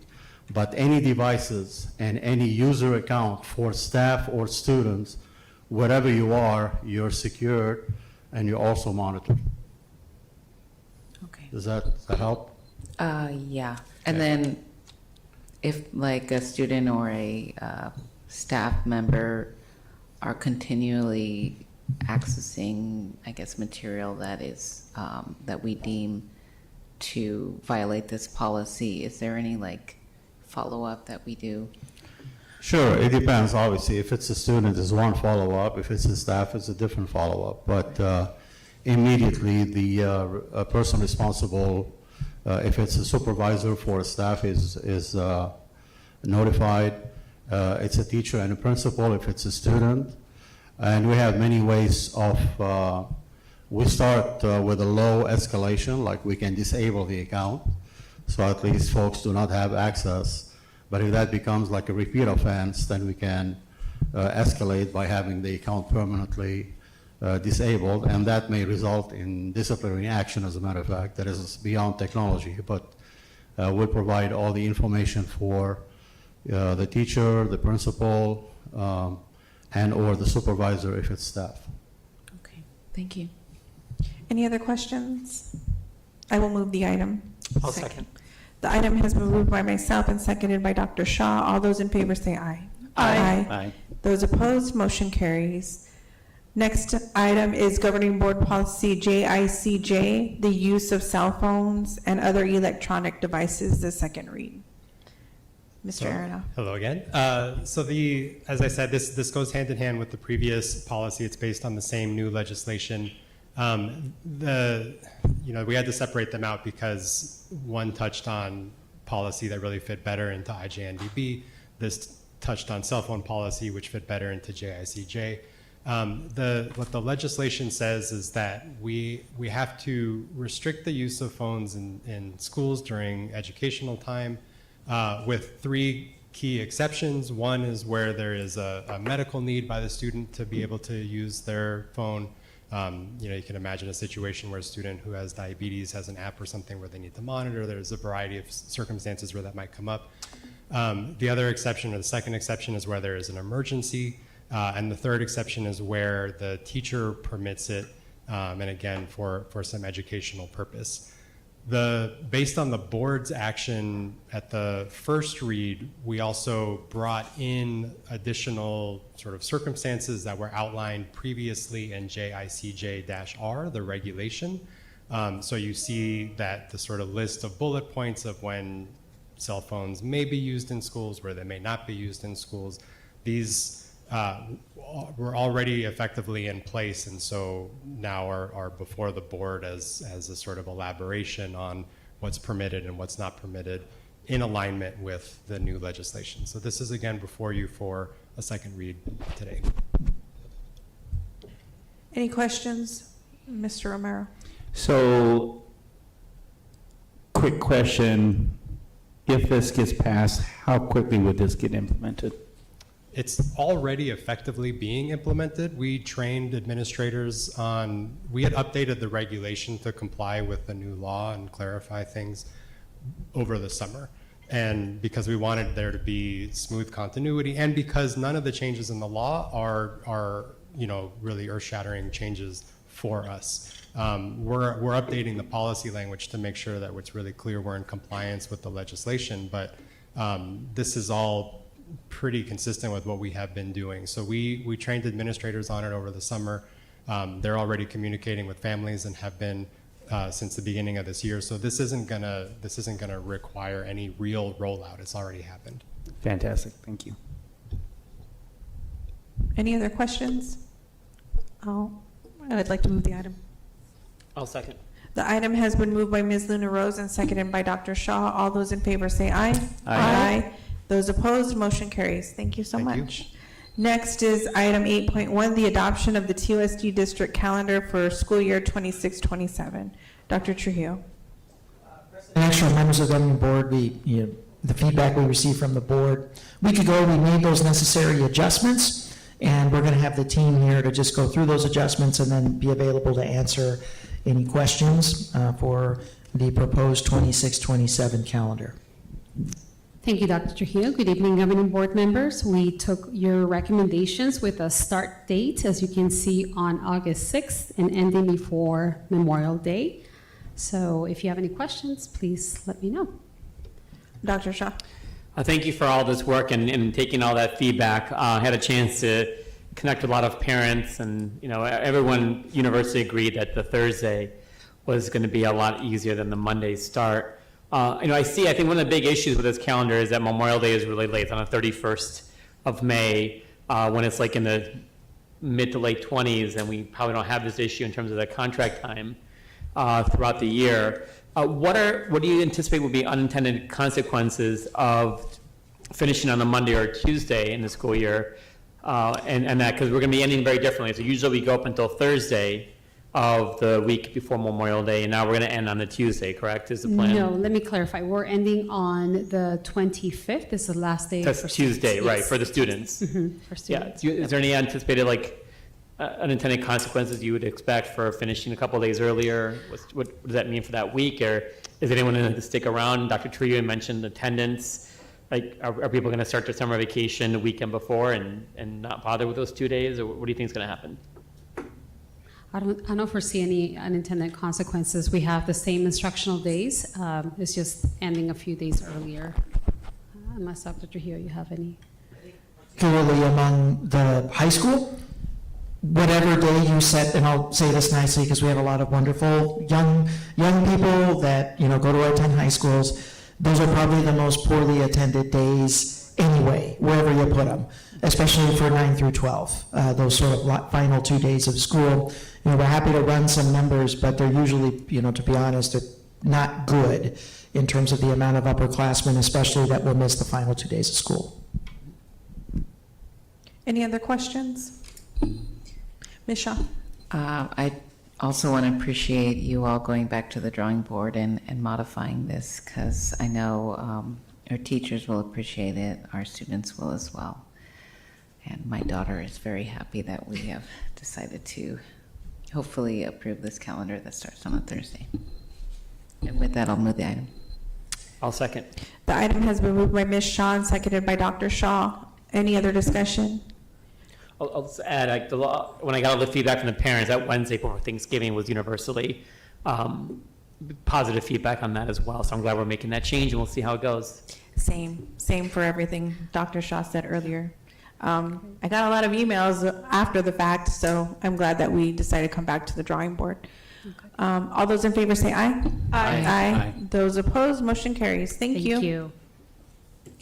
But any devices and any user account for staff or students, wherever you are, you're secured and you're also monitored. Okay. Does that help? Yeah. And then if like a student or a staff member are continually accessing, I guess, material that is, that we deem to violate this policy, is there any like follow-up that we do? Sure, it depends, obviously. If it's a student, it's one follow-up. If it's a staff, it's a different follow-up. But immediately, the person responsible, if it's a supervisor for a staff, is notified. It's a teacher and a principal if it's a student. And we have many ways of, we start with a low escalation, like we can disable the account, so at least folks do not have access. But if that becomes like a repeat offense, then we can escalate by having the account permanently disabled, and that may result in disciplinary action, as a matter of fact. That is beyond technology, but we'll provide all the information for the teacher, the principal, and or the supervisor if it's staff. Okay, thank you. Any other questions? I will move the item. I'll second. The item has been moved by myself and seconded by Dr. Shaw. All those in favor say aye. Aye. Aye. Those opposed, motion carries. Next item is Governing Board Policy JICJ, the use of cell phones and other electronic devices, the second read. Mr. Aronoff. Hello again. As I said, this goes hand in hand with the previous policy. It's based on the same new legislation. We had to separate them out because one touched on policy that really fit better into IJNDB. This touched on cell phone policy, which fit better into JICJ. What the legislation says is that we have to restrict the use of phones in schools during educational time with three key exceptions. One is where there is a medical need by the student to be able to use their phone. You can imagine a situation where a student who has diabetes has an app or something where they need to monitor. There's a variety of circumstances where that might come up. The other exception, or the second exception, is where there is an emergency. And the third exception is where the teacher permits it, and again, for some educational purpose. Based on the board's action at the first read, we also brought in additional sort of circumstances that were outlined previously in JICJ-R, the regulation. So you see that the sort of list of bullet points of when cell phones may be used in schools, where they may not be used in schools. These were already effectively in place, and so now are before the board as a sort of elaboration on what's permitted and what's not permitted in alignment with the new legislation. So this is again before you for a second read today. Any questions, Mr. Romero? So, quick question. If this gets passed, how quickly would this get implemented? It's already effectively being implemented. We trained administrators on, we had updated the regulation to comply with the new law and clarify things over the summer. And because we wanted there to be smooth continuity, and because none of the changes in the law are really earth-shattering changes for us. We're updating the policy language to make sure that it's really clear we're in compliance with the legislation, but this is all pretty consistent with what we have been doing. So we trained administrators on it over the summer. They're already communicating with families and have been since the beginning of this year. So this isn't gonna require any real rollout. It's already happened. Fantastic, thank you. Any other questions? I'd like to move the item. I'll second. The item has been moved by Ms. Luna Rose and seconded by Dr. Shaw. All those in favor say aye. Aye. Those opposed, motion carries. Thank you so Thank you. much. Next is item 8.1, the adoption of the TUSD district calendar for school year 26-27. Dr. Trujillo. Extra members of the governing board, the feedback we received from the board a week ago, we made those necessary adjustments, and we're going to have the team here to just go through those adjustments and then be available to answer any questions for the proposed 26-27 calendar. Thank you, Dr. Trujillo. Good evening, governing board members. We took your recommendations with a start date, as you can see, on August 6th and ending before Memorial Day. So if you have any questions, please let me know. Dr. Shaw. Thank you for all this work and taking all that feedback. I had a chance to connect with a lot of parents, and everyone universally agreed that the Thursday was going to be a lot easier than the Monday start. I think one of the big issues with this calendar is that Memorial Day is really late. It's on the 31st of May, when it's like in the mid to late 20s, and we probably don't have this issue in terms of the contract time throughout the year. What do you anticipate will be unintended consequences of finishing on a Monday or Tuesday in the school year? And that, because we're going to be ending very differently. So usually we go up until Thursday of the week before Memorial Day, and now we're going to end on the Tuesday, correct, is the plan? No, let me clarify. We're ending on the 25th. This is the last day. That's for Tuesday, students. right, Yes. for the students. For students. Yeah. Is there any anticipated, unintended consequences you would expect for finishing a couple of days earlier? What does that mean for that week? Or is anyone going to stick around? Dr. Trujillo mentioned attendance. Are people going to start their summer vacation the weekend before and not bother with those 2 days? Or what do you think is going to happen? I don't foresee any unintended consequences. We have the same instructional days. It's just ending a few days earlier. Unless Dr. Trujillo, you have any? Particularly among the high school, whatever day you set, and I'll say this nicely because we have a lot of wonderful young people that go to our 10 high schools. Those are probably the most poorly attended days anyway, wherever you put them, especially for 9 through 12, those sort of final 2 days of school. We're happy to run some numbers, but they're usually, to be honest, they're not good in terms of the amount of upperclassmen, especially that will miss the final 2 days of school. Any other questions? Ms. Shaw. I also want to appreciate you all going back to the drawing board and modifying this, because I know our teachers will appreciate it, our students will as well. And my daughter is very happy that we have decided to hopefully approve this calendar that starts on a Thursday. And with that, I'll move the item. I'll second. The item has been moved by Ms. Shaw and seconded by Dr. Shaw. Any other discussion? I'll just add, when I got all the feedback from the parents, that Wednesday before Thanksgiving was universally positive feedback on that as well. So I'm glad we're making that change, and we'll see how it goes. Same for everything Dr. Shaw said earlier. I got a lot of emails after the fact, so I'm glad that we decided to come back to the drawing board. All those in favor say aye. Aye. Aye. Those opposed, motion carries. Thank you.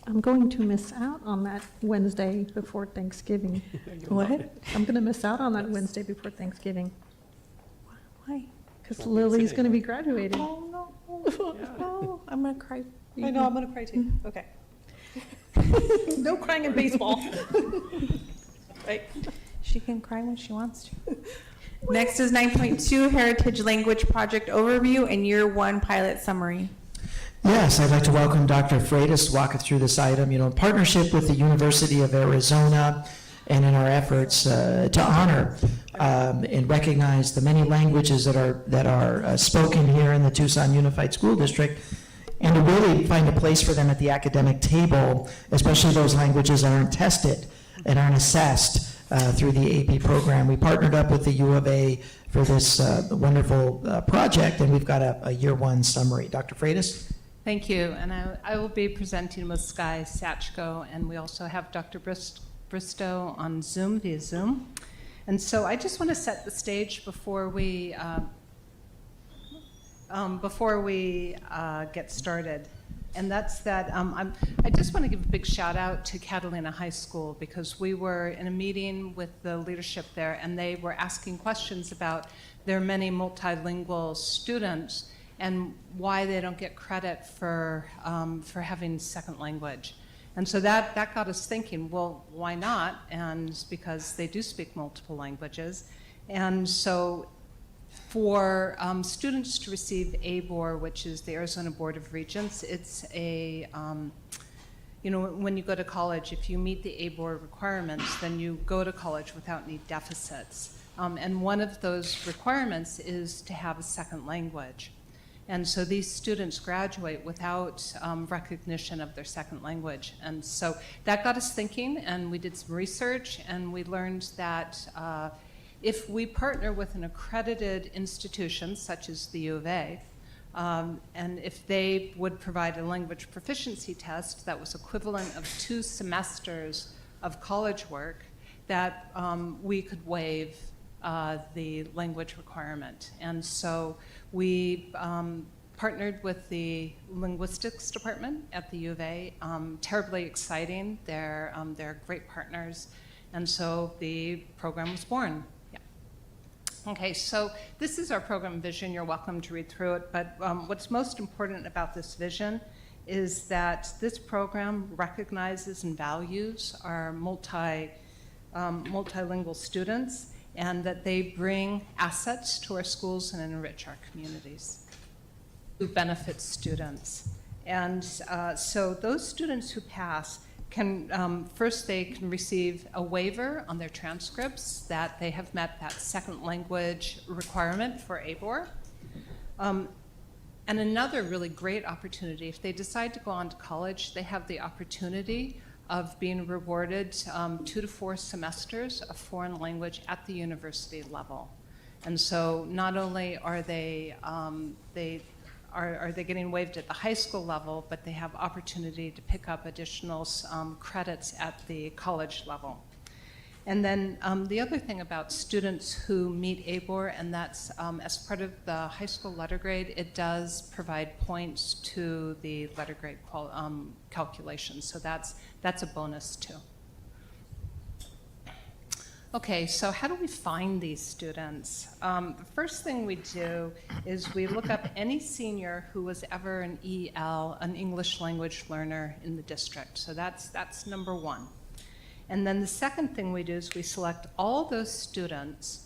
I'm going to miss out on that Wednesday before Thanksgiving. What? I'm going to miss out on that Wednesday before Thanksgiving. Why? Because Lily's going to be graduating. Oh, no. Oh, I'm going to cry. I know, I'm going to cry too. Okay. No crying in baseball. Right. She can cry when she wants to. Next is 9.2, Heritage Language Project Overview and Year 1 Pilot Summary. Yes, I'd like to welcome Dr. Freitas to walk us through this item. In partnership with the University of Arizona and in our efforts to honor and recognize the many languages that are spoken here in the Tucson Unified School District, and to really find a place for them at the academic table, especially those languages that aren't tested and aren't assessed through the AP program. We partnered up with the U of A for this wonderful project, and we've got a Year 1 summary. Dr. Freitas? Thank you, and I will be presenting with Sky Satchko, and we also have Dr. Bristow on Zoom, via Zoom. And so I just want to set the stage before we get started. And that's that I just want to give a big shout out to Catalina High School, because we were in a meeting with the leadership there, and they were asking questions about their many multilingual students and why they don't get credit for having second language. And so that got us thinking, well, why not? And because they do speak multiple languages. And so for students to receive ABOR, which is the Arizona Board of Regents, it's a, you know, when you go to college, if you meet the ABOR requirements, then you go to college without any deficits. And one of those requirements is to have a second language. And so these students graduate without recognition of their second language. And so that got us thinking, and we did some research, and we learned that if we partner with an accredited institution, such as the U of A, and if they would provide a language proficiency test that was equivalent of 2 semesters of college work, that we could waive the language requirement. And so we partnered with the linguistics department at the U of A. Terribly exciting. They're great partners. And so the program was born. Yeah. Okay, so this is our program vision. You're welcome to read through it. But what's most important about this vision is that this program recognizes and values our multilingual students, and that they bring assets to our schools and enrich our communities, who benefit students. And so those students who pass can, first they can receive a waiver on their transcripts that they have met that second language requirement for ABOR. And another really great opportunity, if they decide to go on to college, they have the opportunity of being rewarded 2 to 4 semesters of foreign language at the university level. And so not only are they getting waived at the high school level, but they have opportunity to pick up additional credits at the college level. And then the other thing about students who meet ABOR, and that's as part of the high school letter grade, it does provide points to the letter grade calculation. So that's a bonus too. Okay, so how do we find these students? The first thing we do is we look up any senior who was ever an EL, an English language learner in the district. So that's number one. And then the second thing we do is we select all those students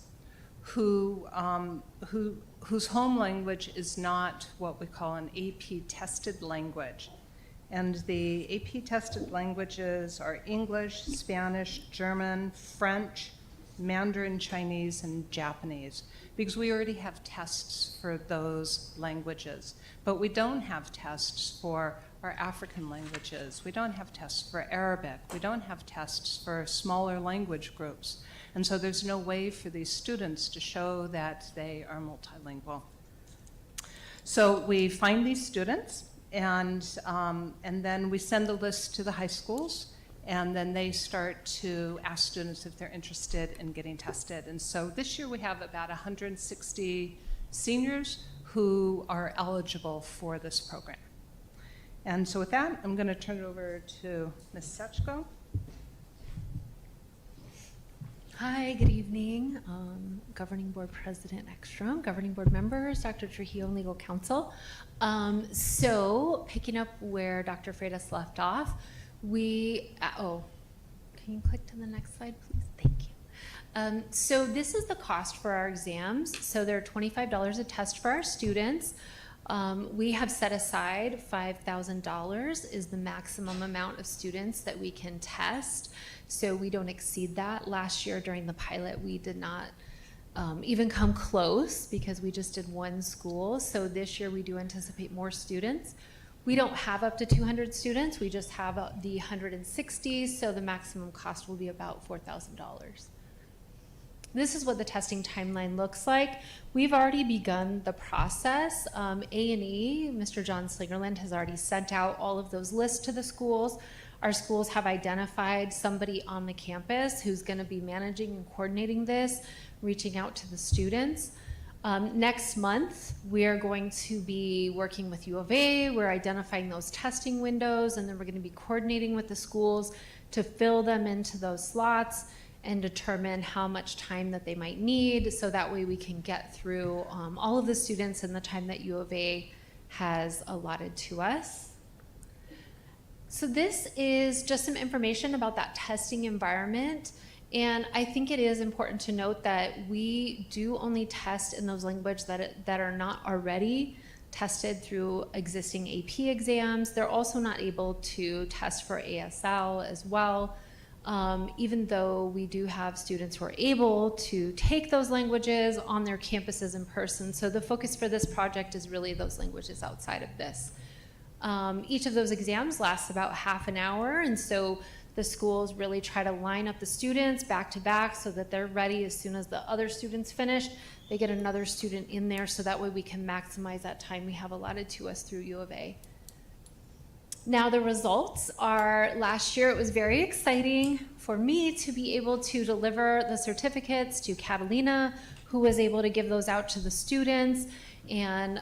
whose home language is not what we call an AP tested language. And the AP tested languages are English, Spanish, German, French, Mandarin Chinese, and Japanese, because we already have tests for those languages. But we don't have tests for our African languages. We don't have tests for Arabic. We don't have tests for smaller language groups. And so there's no way for these students to show that they are multilingual. So we find these students, and then we send the list to the high schools, and then they start to ask students if they're interested in getting tested. And so this year we have about 160 seniors who are eligible for this program. And so with that, I'm going to turn it over to Ms. Sechko. Hi, good evening. Governing Board President Ekstrom, Governing Board members, Dr. Trujillo, and Legal Counsel. So picking up where Dr. Freitas left off, can you click to the next slide, please? Thank you. So this is the cost for our exams. So they're $25 a test for our students. We have set aside $5,000 is the maximum amount of students that we can test. So we don't exceed that. Last year during the pilot, we did not even come close because we just did one school. So this year we do anticipate more students. We don't have up to 200 students. We just have the 160. So the maximum cost will be about $4,000. This is what the testing timeline looks like. We've already begun the process. A&E, Mr. John Slingerland, has already sent out all of those lists to the schools. Our schools have identified somebody on the campus who's going to be managing and coordinating this, reaching out to the students. Next month, we are going to be working with U of A. We're identifying those testing windows, and then we're going to be coordinating with the schools to fill them into those slots and determine how much time that they might need, so that way we can get through all of the students in the time that U of A has allotted to us. So this is just some information about that testing environment. And I think it is important to note that we do only test in those languages that are not already tested through existing AP exams. They're also not able to test for ASL as well, even though we do have students who are able to take those languages on their campuses in person. So the focus for this project is really those languages outside of this. Each of those exams lasts about half an hour, and so the schools really try to line up the students back to back so that they're ready as soon as the other students finish. They get another student in there so that way we can maximize that time we have allotted to us through U of A. Now the results are, last year it was very exciting for me to be able to deliver the certificates to Catalina, who was able to give those out to the students. And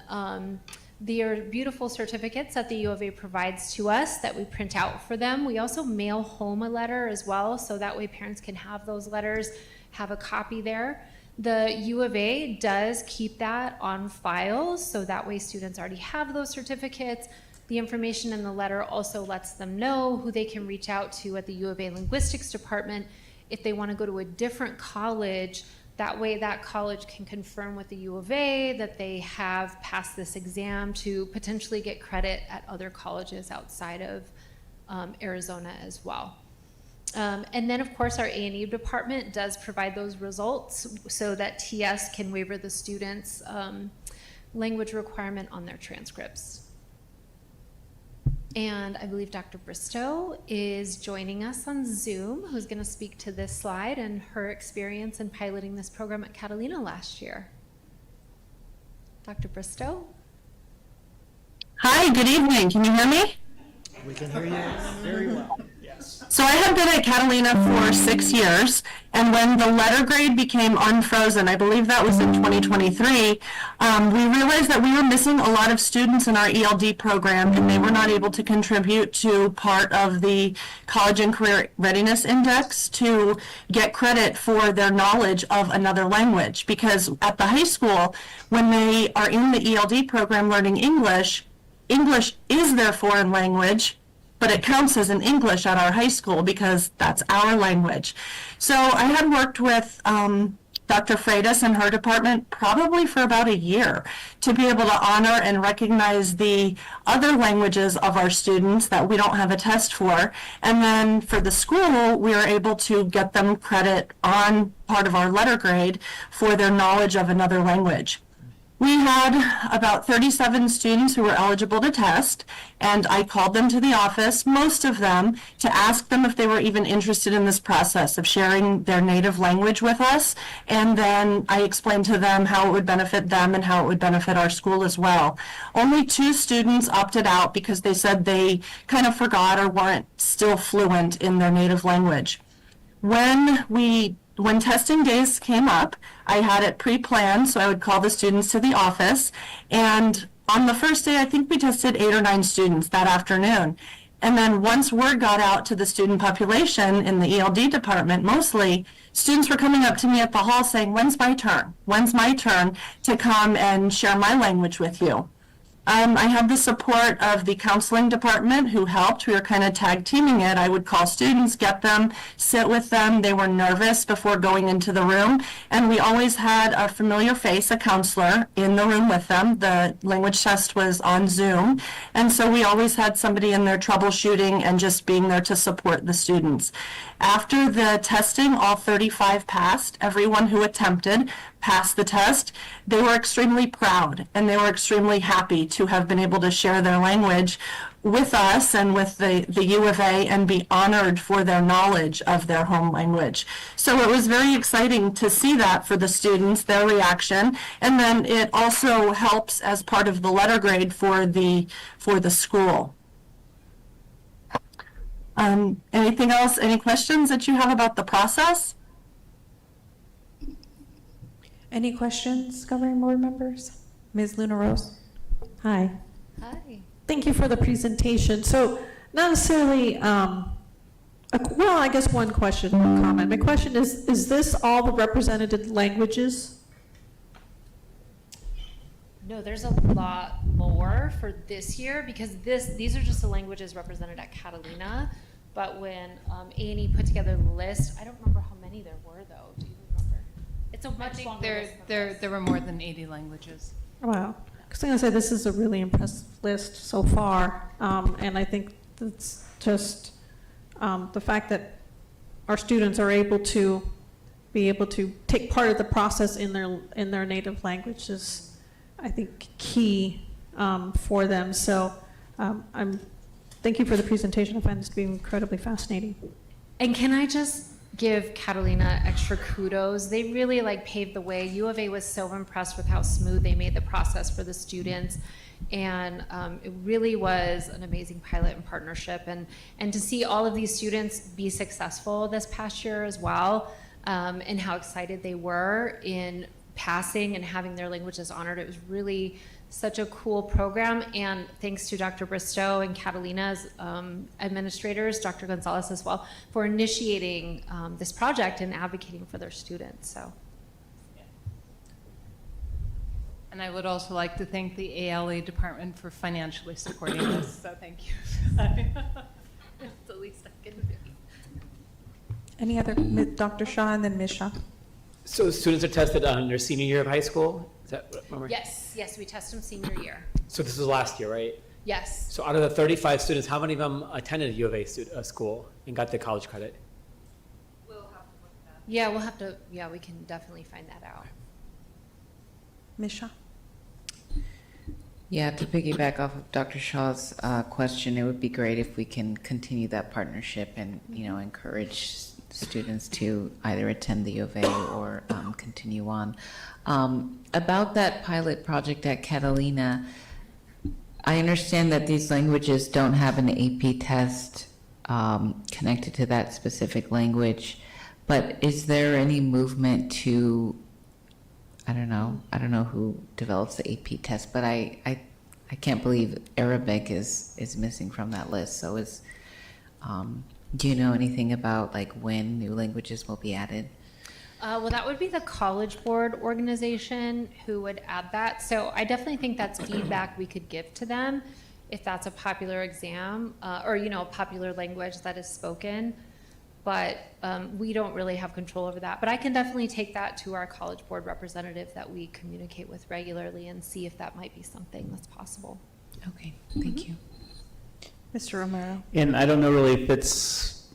they are beautiful certificates that the U of A provides to us that we print out for them. We also mail home a letter as well, so that way parents can have those letters, have a copy there. The U of A does keep that on file, so that way students already have those certificates. The information in the letter also lets them know who they can reach out to at the U of A Linguistics Department if they want to go to a different college. That way that college can confirm with the U of A that they have passed this exam to potentially get credit at other colleges outside of Arizona as well. And then of course our A&E department does provide those results so that TS can waiver the students' language requirement on their transcripts. And I believe Dr. Bristow is joining us on Zoom, who's going to speak to this slide and her experience in piloting this program at Catalina last year. Dr. Bristow? Hi, good evening. Can you hear me? We can hear you very well. Yes. So I have been at Catalina for 6 years, and when the letter grade became unfrozen, I believe that was in 2023, we realized that we were missing a lot of students in our ELD program, and they were not able to contribute to part of the College and Career Readiness Index to get credit for their knowledge of another language. Because at the high school, when they are in the ELD program learning English, English is their foreign language, but it counts as an English at our high school because that's our language. So I had worked with Dr. Freitas and her department probably for about a year to be able to honor and recognize the other languages of our students that we don't have a test for. And then for the school, we are able to get them credit on part of our letter grade for their knowledge of another language. We had about 37 students who were eligible to test, and I called them to the office, most of them, to ask them if they were even interested in this process of sharing their native language with us, and then I explained to them how it would benefit them and how it would benefit our school as well. Only 2 students opted out because they said they kind of forgot or weren't still fluent in their native language. When testing days came up, I had it pre-planned, so I would call the students to the office, and on the first day, I think we tested 8 or 9 students that afternoon. And then once word got out to the student population in the ELD department, mostly, students were coming up to me at the hall saying, "When's my turn? When's my turn to come and share my language with you?" I have the support of the counseling department who helped. We were kind of tag teaming it. I would call students, get them, sit with them. They were nervous before going into the room. And we always had a familiar face, a counselor, in the room with them. The language test was on Zoom. And so we always had somebody in there troubleshooting and just being there to support the students. After the testing, all 35 passed. Everyone who attempted passed the test. They were extremely proud and they were extremely happy to have been able to share their language with us and with the U of A and be honored for their knowledge of their home language. So it was very exciting to see that for the students, their reaction, and then it also helps as part of the letter grade for the school. Anything else? Any questions that you have about the process? Any questions, governing board members? Ms. Luna Rose? Hi. Hi. Thank you for the presentation. So not necessarily, well, I guess one question, one comment. My question is this all the represented languages? No, there's a lot more for this year because these are just the languages represented at Catalina. But when A&E put together the list, I don't remember how many there were though. Do you remember? It's a much longer list than this. There were more than 80 languages. Wow. Because I'm going to say this is a really impressive list so far. And I think that's just the fact that our students are able to take part of the process in their native language is, I think, key for them. So thank you for the presentation. I find this to be incredibly fascinating. And can I just give Catalina extra kudos? They really paved the way. U of A was so impressed with how smooth they made the process for the students. And it really was an amazing pilot and partnership. And to see all of these students be successful this past year as well, and how excited they were in passing and having their languages honored. It was really such a cool program, and thanks to Dr. Bristow and Catalina's administrators, Dr. Gonzalez as well, for initiating this project and advocating for their students. So. And I would also like to thank the ALA department for financially supporting this, so thank you. It's the least I can do. Any other, Dr. Shaw and then Ms. Shaw? So students are tested on their senior year of high school? Is that what, remember? Yes, we test them senior year. So this was last year, right? Yes. So out of the 35 students, how many of them attended U of A school and got the college credit? Yeah, we can definitely find that out. Ms. Shaw? Yeah, to piggyback off of Dr. Shaw's question, it would be great if we can continue that partnership and, encourage students to either attend the U of A or continue on. About that pilot project at Catalina, I understand that these languages don't have an AP test connected to that specific language, but is there any movement to, I don't know who develops the AP test, but I can't believe Arabic is missing from that list. So do you know anything about when new languages will be added? Well, that would be the College Board organization who would add that. So I definitely think that's feedback we could give to them if that's a popular exam or, a popular language that is spoken. But we don't really have control over that. But I can definitely take that to our College Board representative that we communicate with regularly and see if that might be something that's possible. Okay, thank you. Mr. Romero? And I don't know really if it's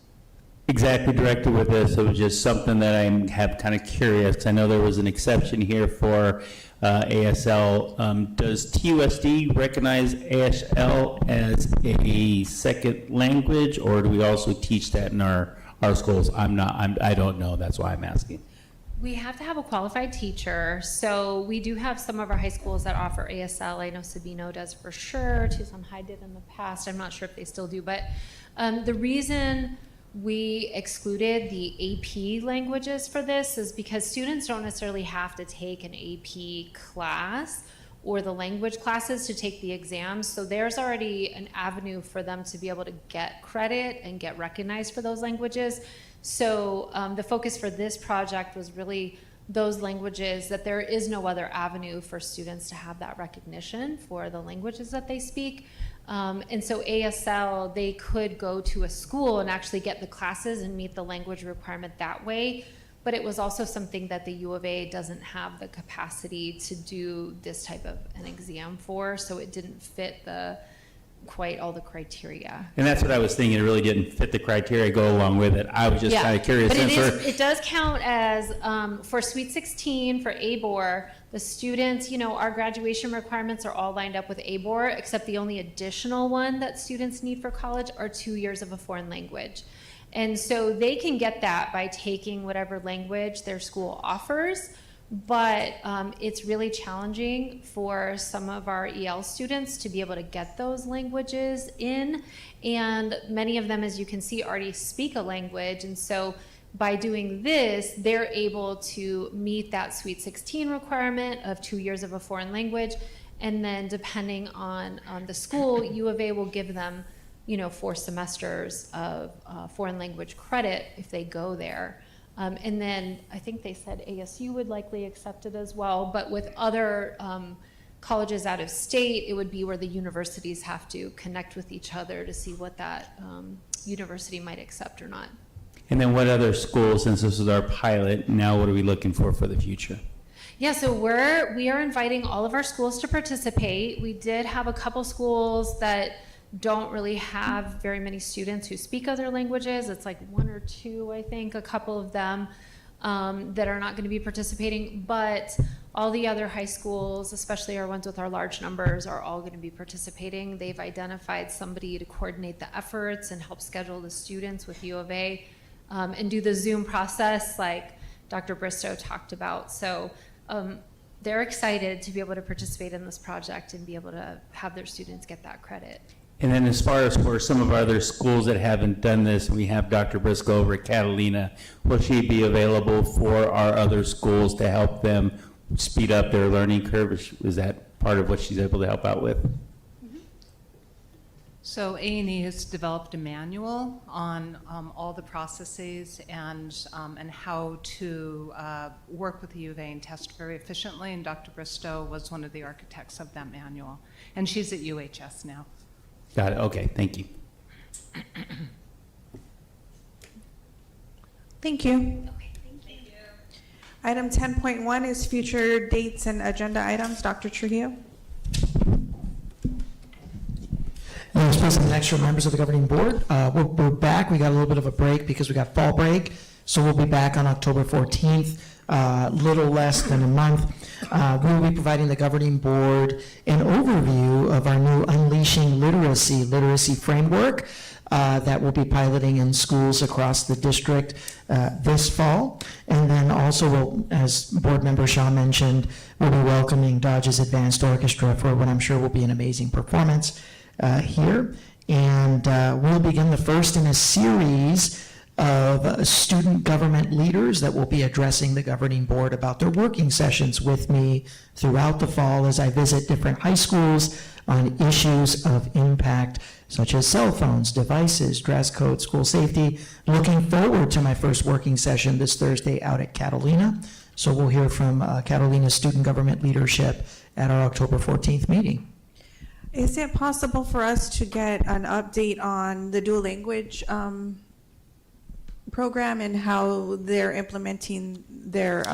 exactly directed with this. It was just something that I have kind of curious. I know there was an exception here for ASL. Does TUSD recognize ASL as a second language, or do we also teach that in our schools? I don't know. That's why I'm asking. We have to have a qualified teacher. So we do have some of our high schools that offer ASL. I know Sabino does for sure. Tucson High did in the past. I'm not sure if they still do. But the reason we excluded the AP languages for this is because students don't necessarily have to take an AP class or the language classes to take the exams. So there's already an avenue for them to be able to get credit and get recognized for those languages. So the focus for this project was really those languages, that there is no other avenue for students to have that recognition for the languages that they speak. And so ASL, they could go to a school and actually get the classes and meet the language requirement that way. But it was also something that the U of A doesn't have the capacity to do this type of an exam for, so it didn't fit quite all the criteria. And that's what I was thinking. It really didn't fit the criteria, go along with it. I was just kind of curious. But it does count as, for Sweet 16, for ABOR, the students, our graduation requirements are all lined up with ABOR, except the only additional one that students need for college are 2 years of a foreign language. And so they can get that by taking whatever language their school offers, but it's really challenging for some of our EL students to be able to get those languages in. And many of them, as you can see, already speak a language. And so by doing this, they're able to meet that Sweet 16 requirement of 2 years of a foreign language. And then depending on the school, U of A will give them 4 semesters of foreign language credit if they go there. And then I think they said ASU would likely accept it as well, but with other colleges out of state, it would be where the universities have to connect with each other to see what that university might accept or not. And then what other schools, since this is our pilot, now what are we looking for the future? Yeah, so we are inviting all of our schools to participate. We did have a couple schools that don't really have very many students who speak other languages. It's like 1 or 2, I think, a couple of them that are not going to be participating, but all the other high schools, especially our ones with our large numbers, are all going to be participating. They've identified somebody to coordinate the efforts and help schedule the students with U of A and do the Zoom process like Dr. Bristow talked about. So they're excited to be able to participate in this project and be able to have their students get that credit. And then as far as for some of our other schools that haven't done this, we have Dr. Briscoe over at Catalina. Will she be available for our other schools to help them speed up their learning curve? Is that part of what she's able to help out with? So A&E has developed a manual on all the processes and how to work with the U of A and test very efficiently, and Dr. Bristow was one of the architects of that manual. And she's at UHS now. Got it, okay, thank you. Thank you. Item 10.1 is future dates and agenda items. Dr. Trujillo. Mr. President, extra members of the governing board, we're back. We got a little bit of a break because we got fall break, so we'll be back on October 14th, little less than a month. We will be providing the governing board an overview of our new Unleashing Literacy framework that we'll be piloting in schools across the district this fall. And then also, as board member Shaw mentioned, we'll be welcoming Dodge's Advanced Orchestra for what I'm sure will be an amazing performance here. And we'll begin the first in a series of student government leaders that will be addressing the governing board about their working sessions with me throughout the fall as I visit different high schools on issues of impact such as cell phones, devices, dress code, school safety. Looking forward to my first working session this Thursday out at Catalina. So we'll hear from Catalina student government leadership at our October 14th meeting. Is it possible for us to get an update on the dual language program and how they're implementing their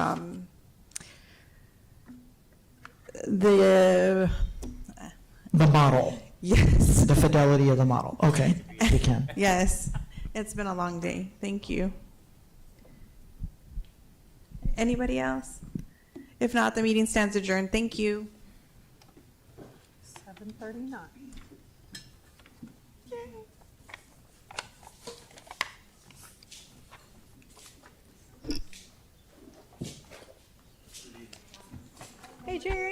The model. Yes. The fidelity of the model. Okay, we can. Yes, it's been a long day. Thank you. Anybody else? If not, the meeting stands adjourned. Thank you. 7:39. Hey, Jerry.